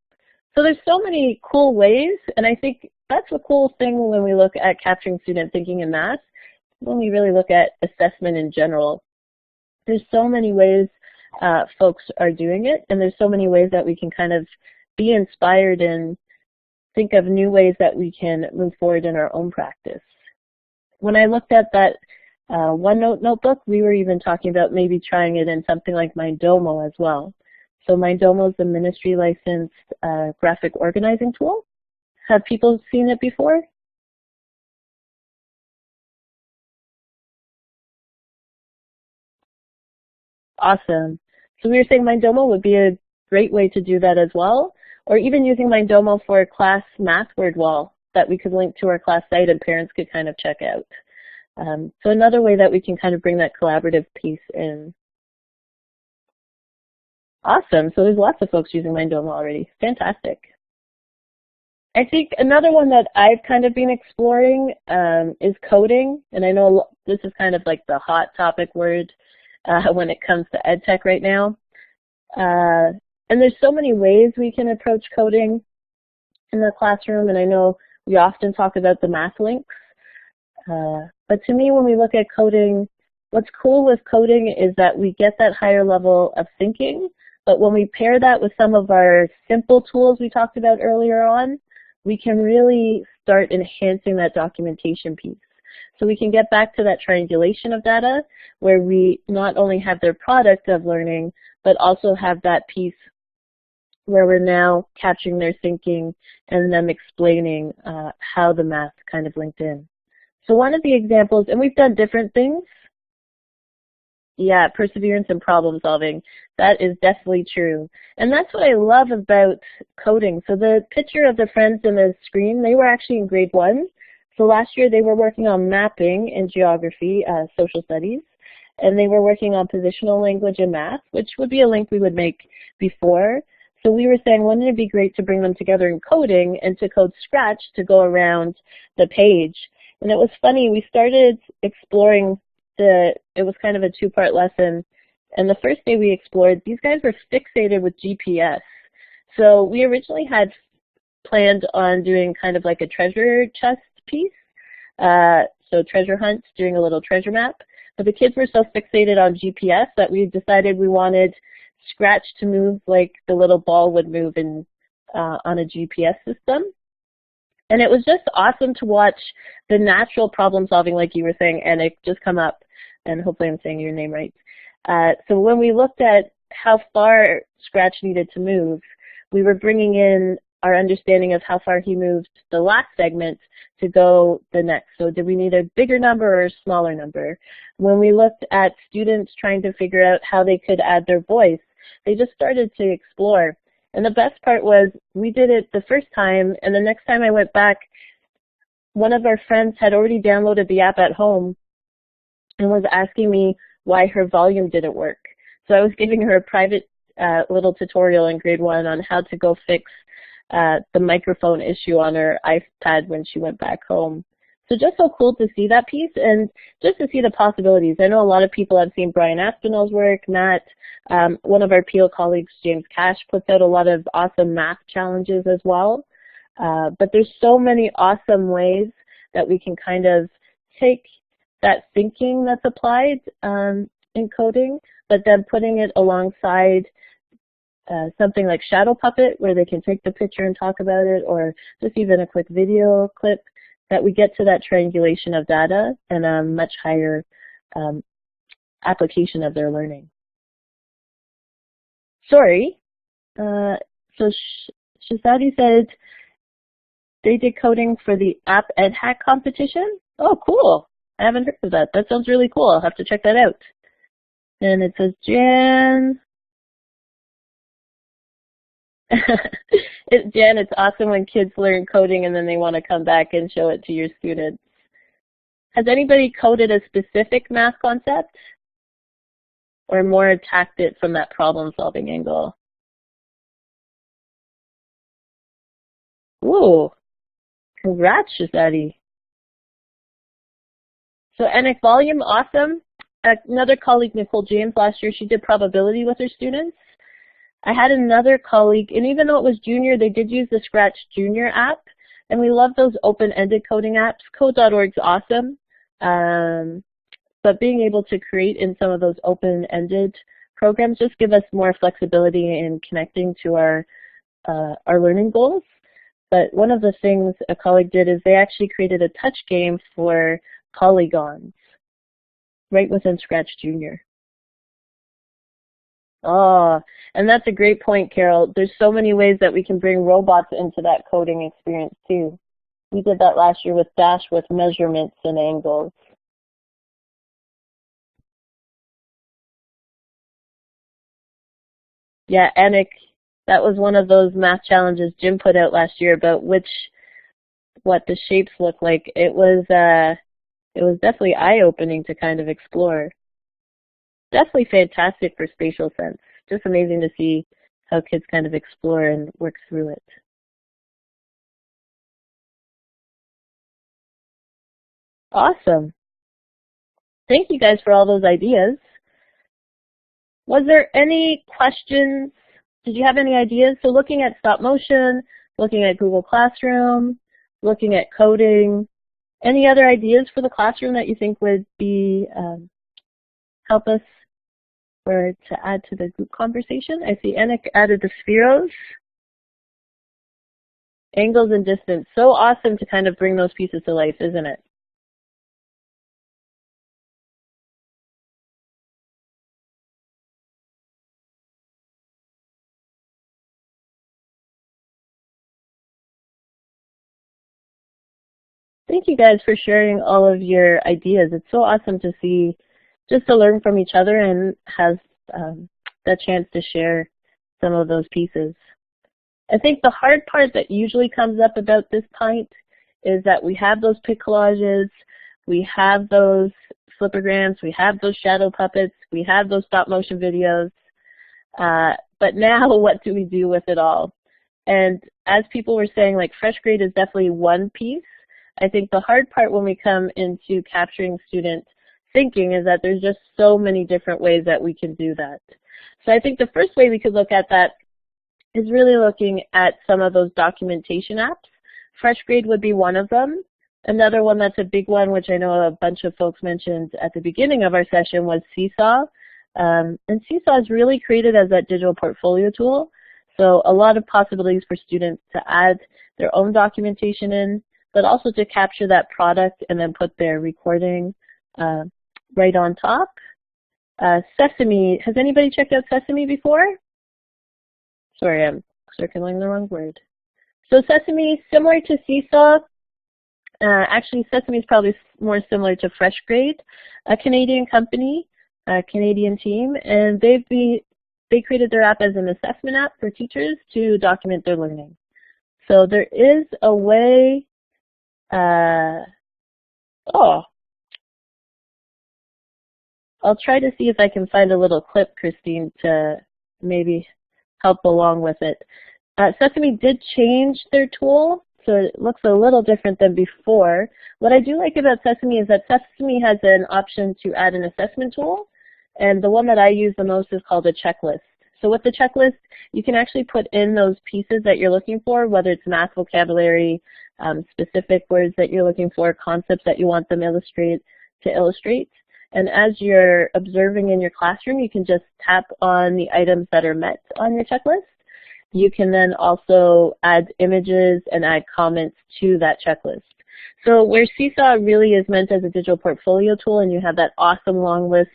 So there's so many cool ways, and I think that's a cool thing when we look at capturing student thinking in math, when we really look at assessment in general. There's so many ways folks are doing it, and there's so many ways that we can kind of be inspired and think of new ways that we can move forward in our own practice. When I looked at that OneNote notebook, we were even talking about maybe trying it in something like Mindomo as well. So Mindomo is the ministry licensed graphic organizing tool. Have people seen it before? Awesome. So we were saying Mindomo would be a great way to do that as well, or even using Mindomo for a class math word wall that we could link to our class site and parents could kind of check out. So another way that we can kind of bring that collaborative piece in. Awesome. So there's lots of folks using Mindomo already. Fantastic. I think another one that I've kind of been exploring is coding. And I know this is kind of like the hot topic word when it comes to EdTech right now. And there's so many ways we can approach coding in the classroom. And I know we often talk about the math links. But to me, when we look at coding, what's cool with coding is that we get that higher level of thinking, but when we pair that with some of our simple tools we talked about earlier on, we can really start enhancing that documentation piece. So we can get back to that triangulation of data where we not only have their product of learning, but also have that piece where we're now capturing their thinking and them explaining how the math kind of linked in. So one of the examples, and we've done different things. Yeah, perseverance and problem solving. That is definitely true. And that's what I love about coding. So the picture of the friends in the screen, they were actually in grade 1. So last year they were working on mapping and geography, social studies, and they were working on positional language and math, which would be a link we would make before. So we were saying, wouldn't it be great to bring them together in coding and to code Scratch to go around the page? And it was funny, we started exploring it was kind of a two-part lesson. And the first day we explored, these guys were fixated with GPS. So we originally had planned on doing kind of like a treasure chest piece. So treasure hunts, doing a little treasure map. But the kids were so fixated on GPS that we decided we wanted Scratch to move like the little ball would move in on a GPS system. And it was just awesome to watch the natural problem solving, like you were saying, and it just come up, and hopefully I'm saying your name right. So when we looked at how far Scratch needed to move, we were bringing in our understanding of how far he moved the last segment to go the next. So did we need a bigger number or a smaller number? When we looked at students trying to figure out how they could add their voice, they just started to explore. And the best part was we did it the first time, and the next time I went back, one of our friends had already downloaded the app at home and was asking me why her volume didn't work. So I was giving her a private little tutorial in grade 1 on how to go fix the microphone issue on her iPad when she went back home. So just so cool to see that piece and just to see the possibilities. I know a lot of people have seen Brian Aspinall's work, Matt. One of our Peel colleagues, James Cash, puts out a lot of awesome math challenges as well. But there's so many awesome ways that we can kind of take that thinking that's applied in coding, but then putting it alongside something like Shadow Puppet, where they can take the picture and talk about it, or just even a quick video clip, that we get to that triangulation of data and a much higher application of their learning. Sorry. So Shazadi said they did coding for the App Ed Hack competition. Oh, cool. I haven't heard of that. That sounds really cool. I'll have to check that out. And it says, Jan. Jan, it's awesome when kids learn coding and then they want to come back and show it to your students. Has anybody coded a specific math concept? Or more attacked it from that problem-solving angle? Ooh, congrats, Shazadi. So NIC volume, awesome. Another colleague, Nicole James, last year, she did probability with her students. I had another colleague, and even though it was junior, they did use the Scratch Junior app, and we love those open-ended coding apps. Code.org is awesome, but being able to create in some of those open-ended programs just give us more flexibility in connecting to our learning goals. But one of the things a colleague did is they actually created a touch game for polygons right within Scratch Junior. Oh, and that's a great point, Carol. There's so many ways that we can bring robots into that coding experience too. We did that last year with Dash with measurements and angles. Yeah, Anik, that was one of those math challenges Jim put out last year about what the shapes look like. It was definitely eye-opening to kind of explore. Definitely fantastic for spatial sense. Just amazing to see how kids kind of explore and work through it. Awesome. Thank you guys for all those ideas. Was there any questions? Did you have any ideas? So looking at stop motion, looking at Google Classroom, looking at coding, any other ideas for the classroom that you think would be help us or to add to the group conversation? I see Anik added the spheros, angles and distance. So awesome to kind of bring those pieces to life, isn't it? Thank you guys for sharing all of your ideas. It's so awesome to see, just to learn from each other and have the chance to share some of those pieces. I think the hard part that usually comes up about this point is that we have those pic collages, we have those flipograms, we have those shadow puppets, we have those stop motion videos, but now what do we do with it all? And as people were saying, like fresh grade is definitely one piece. I think the hard part when we come into capturing student thinking is that there's just so many different ways that we can do that. So I think the first way we could look at that is really looking at some of those documentation apps. FreshGrade would be one of them. Another one that's a big one, which I know a bunch of folks mentioned at the beginning of our session, was Seesaw. And Seesaw is really created as that digital portfolio tool. So a lot of possibilities for students to add their own documentation in, but also to capture that product and then put their recording right on top. Sesame, has anybody checked out Sesame before? Sorry, I'm circling the wrong word. So Sesame, similar to Seesaw. Actually, Sesame is probably more similar to FreshGrade, a Canadian company, a Canadian team, and they created their app as an assessment app for teachers to document their learning. So there is a way, I'll try to see if I can find a little clip, Christine, to maybe help along with it. Sesame did change their tool, so it looks a little different than before. What I do like about Sesame is that Sesame has an option to add an assessment tool, and the one that I use the most is called a checklist. So with the checklist, you can actually put in those pieces that you're looking for, whether it's math vocabulary, specific words that you're looking for, concepts that you want them to illustrate. And as you're observing in your classroom, you can just tap on the items that are met on your checklist. You can then also add images and add comments to that checklist. So where Seesaw really is meant as a digital portfolio tool and you have that awesome long list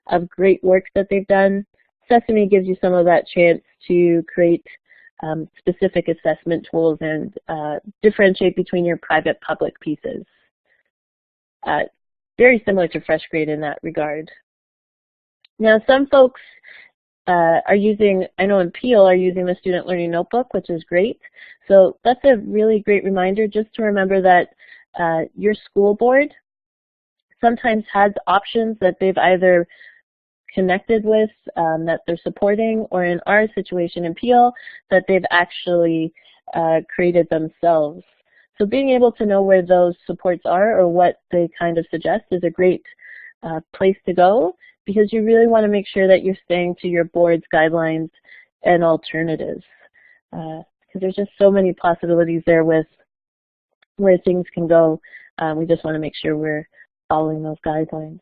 of great work that they've done, Sesame gives you some of that chance to create specific assessment tools and differentiate between your private-public pieces. Very similar to FreshGrade in that regard. Now, some folks are using, I know in Peel, are using the Student Learning Notebook, which is great. So that's a really great reminder just to remember that your school board sometimes has options that they've either connected with, that they're supporting, or in our situation in Peel, that they've actually created themselves. So being able to know where those supports are or what they kind of suggest is a great place to go, because you really want to make sure that you're staying to your board's guidelines and alternatives. Because there's just so many possibilities there with where things can go. We just want to make sure we're following those guidelines.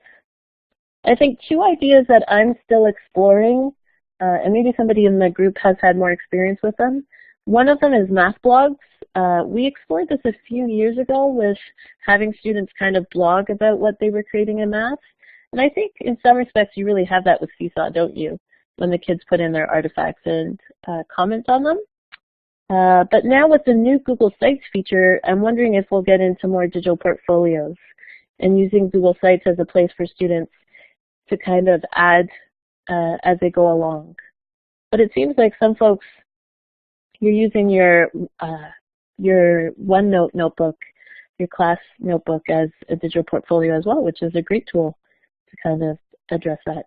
I think two ideas that I'm still exploring, and maybe somebody in the group has had more experience with them. One of them is math blogs. We explored this a few years ago with having students kind of blog about what they were creating in math. And I think in some respects you really have that with Seesaw, don't you? When the kids put in their artifacts and comment on them. But now with the new Google Sites feature, I'm wondering if we'll get into more digital portfolios and using Google Sites as a place for students to kind of add as they go along. But it seems like some folks, you're using your OneNote notebook, your class notebook as a digital portfolio as well, which is a great tool to kind of address that.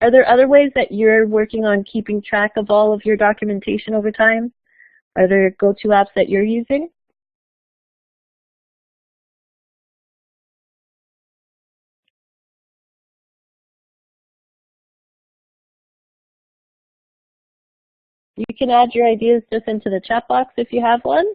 Are there other ways that you're working on keeping track of all of your documentation over time? Are there go-to apps that you're using? You can add your ideas just into the chat box if you have one.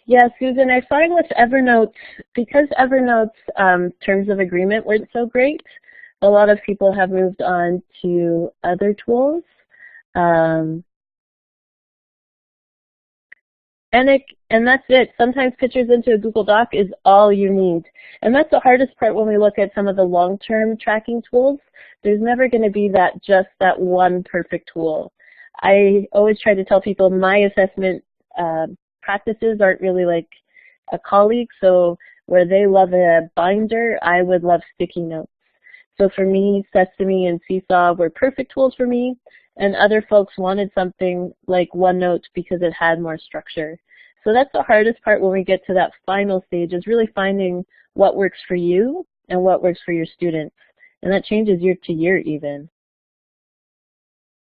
Yeah, Susan, I find with Evernote, because Evernote's terms of agreement weren't so great, a lot of people have moved on to other tools. And that's it. Sometimes pictures into a Google Doc is all you need. And that's the hardest part when we look at some of the long-term tracking tools. There's never going to be just that one perfect tool. I always try to tell people my assessment practices aren't really like a colleague. So where they love a binder, I would love sticky notes. So for me, Sesame and Seesaw were perfect tools for me. And other folks wanted something like OneNote because it had more structure. So that's the hardest part when we get to that final stage, is really finding what works for you and what works for your students. And that changes year to year even.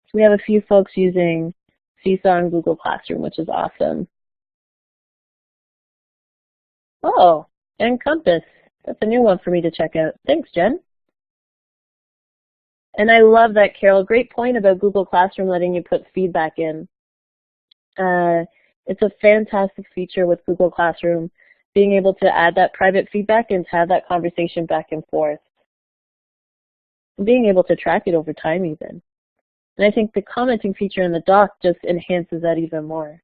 So we have a few folks using Seesaw and Google Classroom, which is awesome. Oh, and Compass. That's a new one for me to check out. Thanks, Jen. And I love that, Carol. Great point about Google Classroom letting you put feedback in. It's a fantastic feature with Google Classroom, being able to add that private feedback and to have that conversation back and forth. And being able to track it over time even. And I think the commenting feature in the doc just enhances that even more.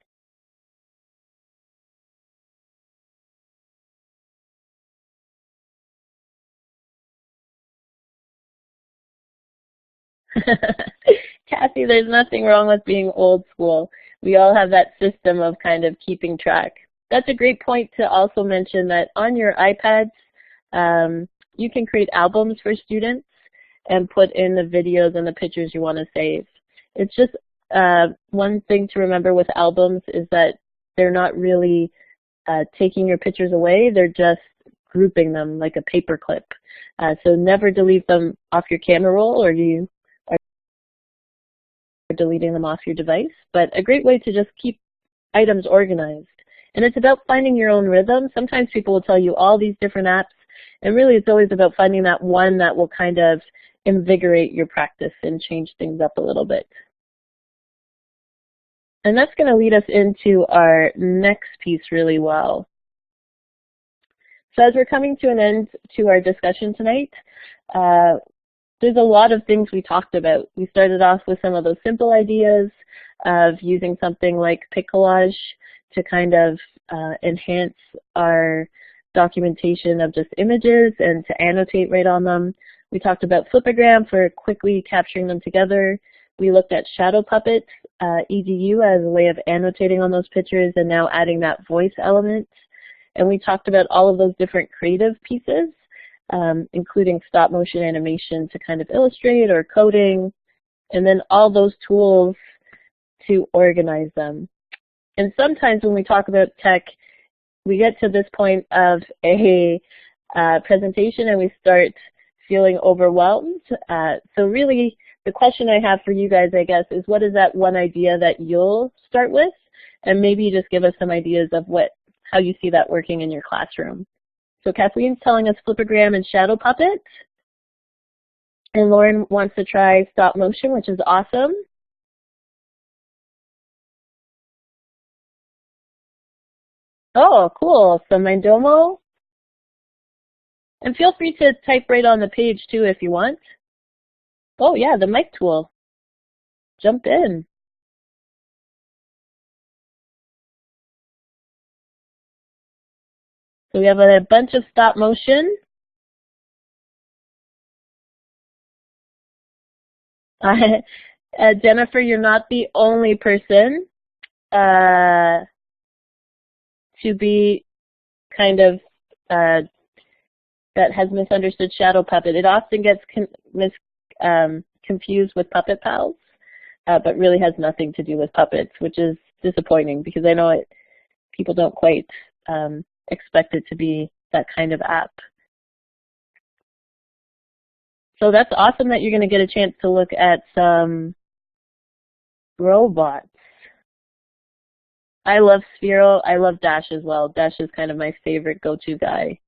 Kathy, there's nothing wrong with being old school. We all have that system of kind of keeping track. That's a great point to also mention that on your iPads, you can create albums for students and put in the videos and the pictures you want to save. It's just one thing to remember with albums is that they're not really taking your pictures away, they're just grouping them like a paper clip. So never delete them off your camera roll, or you are deleting them off your device, but a great way to just keep items organized. And it's about finding your own rhythm. Sometimes people will tell you all these different apps, and really it's always about finding that one that will kind of invigorate your practice and change things up a little bit. And that's going to lead us into our next piece really well. So as we're coming to an end to our discussion tonight, there's a lot of things we talked about. We started off with some of those simple ideas of using something like Piccollage to kind of enhance our documentation of just images and to annotate right on them. We talked about Flipagram for quickly capturing them together. We looked at Shadow Puppet, EDU, as a way of annotating on those pictures and now adding that voice element. And we talked about all of those different creative pieces, including stop motion animation to kind of illustrate or coding, and then all those tools to organize them. And sometimes when we talk about tech, we get to this point of a presentation and we start feeling overwhelmed. So really, the question I have for you guys, I guess, is what is that one idea that you'll start with? And maybe just give us some ideas of how you see that working in your classroom. So Kathleen's telling us flipogram and shadow puppet. And Lauren wants to try stop motion, which is awesome. Oh, cool. So Mindomo. And feel free to type right on the page, too, if you want. Oh, yeah, the mic tool. Jump in. So we have a bunch of stop motion. Jennifer, you're not the only person to be kind of that has misunderstood shadow puppet. It often gets confused with Puppet Pals, but really has nothing to do with puppets, which is disappointing because I know people don't quite expect it to be that kind of app. So that's awesome that you're going to get a chance to look at some robots. I love Sphero. I love Dash as well. Dash is kind of my favorite go-to guy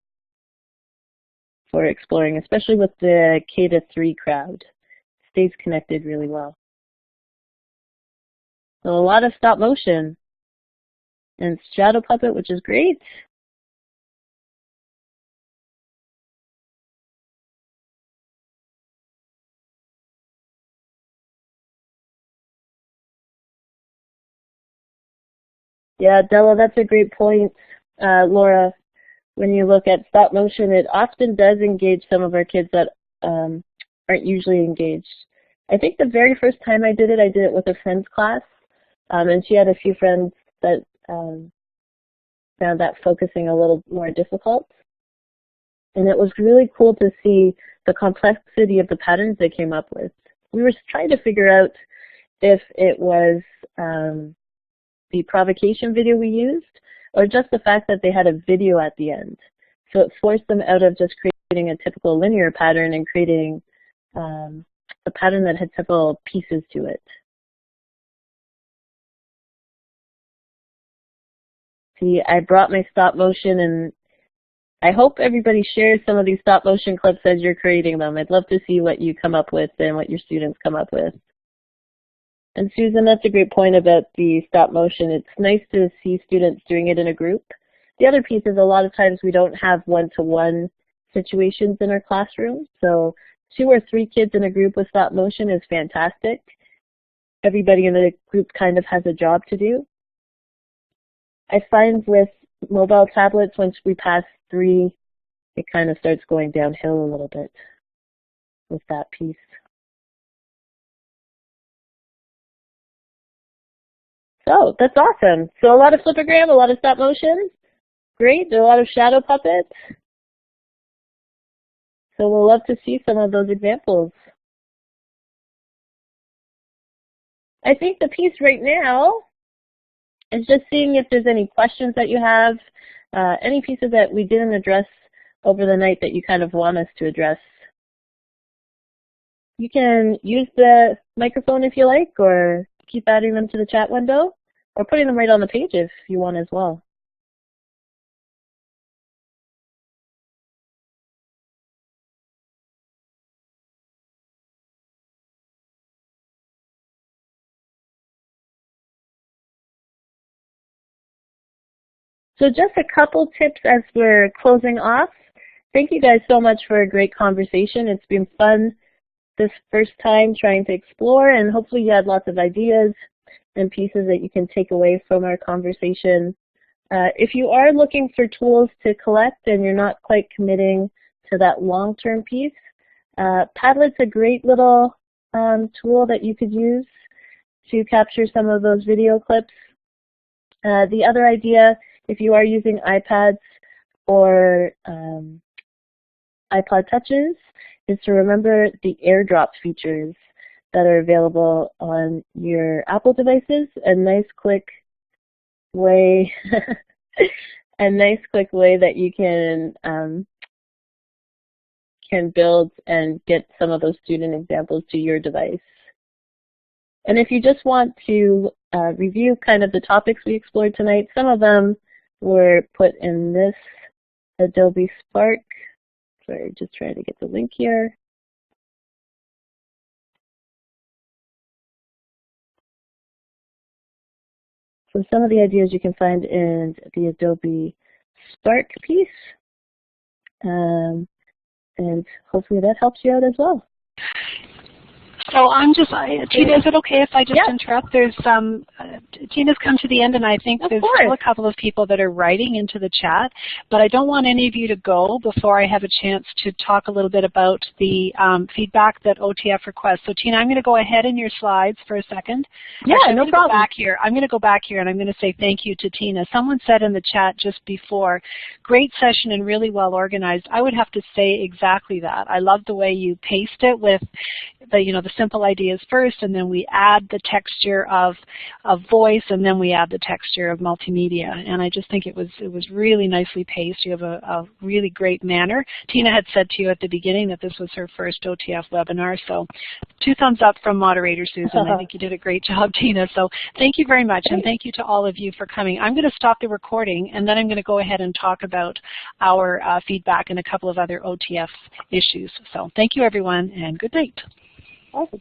for exploring, especially with the K-3 crowd. Stays connected really well. So a lot of stop motion and shadow puppet, which is great. Yeah, Della, that's a great point. Laura, when you look at stop motion, it often does engage some of our kids that aren't usually engaged. I think the very first time I did it with a friend's class, and she had a few friends that found that focusing a little more difficult. And it was really cool to see the complexity of the patterns they came up with. We were trying to figure out if it was the provocation video we used, or just the fact that they had a video at the end. So it forced them out of just creating a typical linear pattern and creating a pattern that had several pieces to it. See, I brought my stop motion, and I hope everybody shares some of these stop motion clips as you're creating them. I'd love to see what you come up with and what your students come up with. And Susan, that's a great point about the stop motion. It's nice to see students doing it in a group. The other piece is a lot of times we don't have one-to-one situations in our classroom. So 2 or 3 kids in a group with stop motion is fantastic. Everybody in the group kind of has a job to do. I find with mobile tablets, once we pass 3, it kind of starts going downhill a little bit with that piece. So that's awesome. So a lot of flipogram, a lot of stop motion. Great. There are a lot of shadow puppets. So we'll love to see some of those examples. I think the piece right now is just seeing if there's any questions that you have, any pieces that we didn't address over the night that you kind of want us to address. You can use the microphone if you like, or keep adding them to the chat window, or putting them right on the page if you want as well. So just a couple tips as we're closing off. Thank you guys so much for a great conversation. It's been fun this first time trying to explore, and hopefully you had lots of ideas and pieces that you can take away from our conversation. If you are looking for tools to collect and you're not quite committing to that long-term piece, Padlet's a great little tool that you could use to capture some of those video clips. The other idea, if you are using iPads or iPod Touches, is to remember the AirDrop features that are available on your Apple devices. A nice quick way, that you can can build and get some of those student examples to your device. And if you just want to review kind of the topics we explored tonight, some of them were put in this Adobe Spark. Sorry, just trying to get the link here. So some of the ideas you can find in the Adobe Spark piece. And hopefully that helps you out as well. So Tina, is it okay if I just interrupt? There's Tina's come to the end, and I think there's still a couple of people that are writing into the chat, but I don't want any of you to go before I have a chance to talk a little bit about the feedback that OTF requests. So Tina, I'm going to go ahead in your slides for a second. Yeah, no problem. I'm going to go back here, and I'm going to say thank you to Tina. Someone said in the chat just before, great session and really well organized. I would have to say exactly that. I love the way you paced it with the simple ideas first, and then we add the texture of voice, and then we add the texture of multimedia. And I just think it was really nicely paced. You have a really great manner. Tina had said to you at the beginning that this was her first OTF webinar, so 2 thumbs up from moderator Susan. I think you did a great job, Tina. So thank you very much, and thank you to all of you for coming. I'm going to stop the recording, and then I'm going to go ahead and talk about our feedback and a couple of other OTF issues. So thank you, everyone, and good night. Awesome.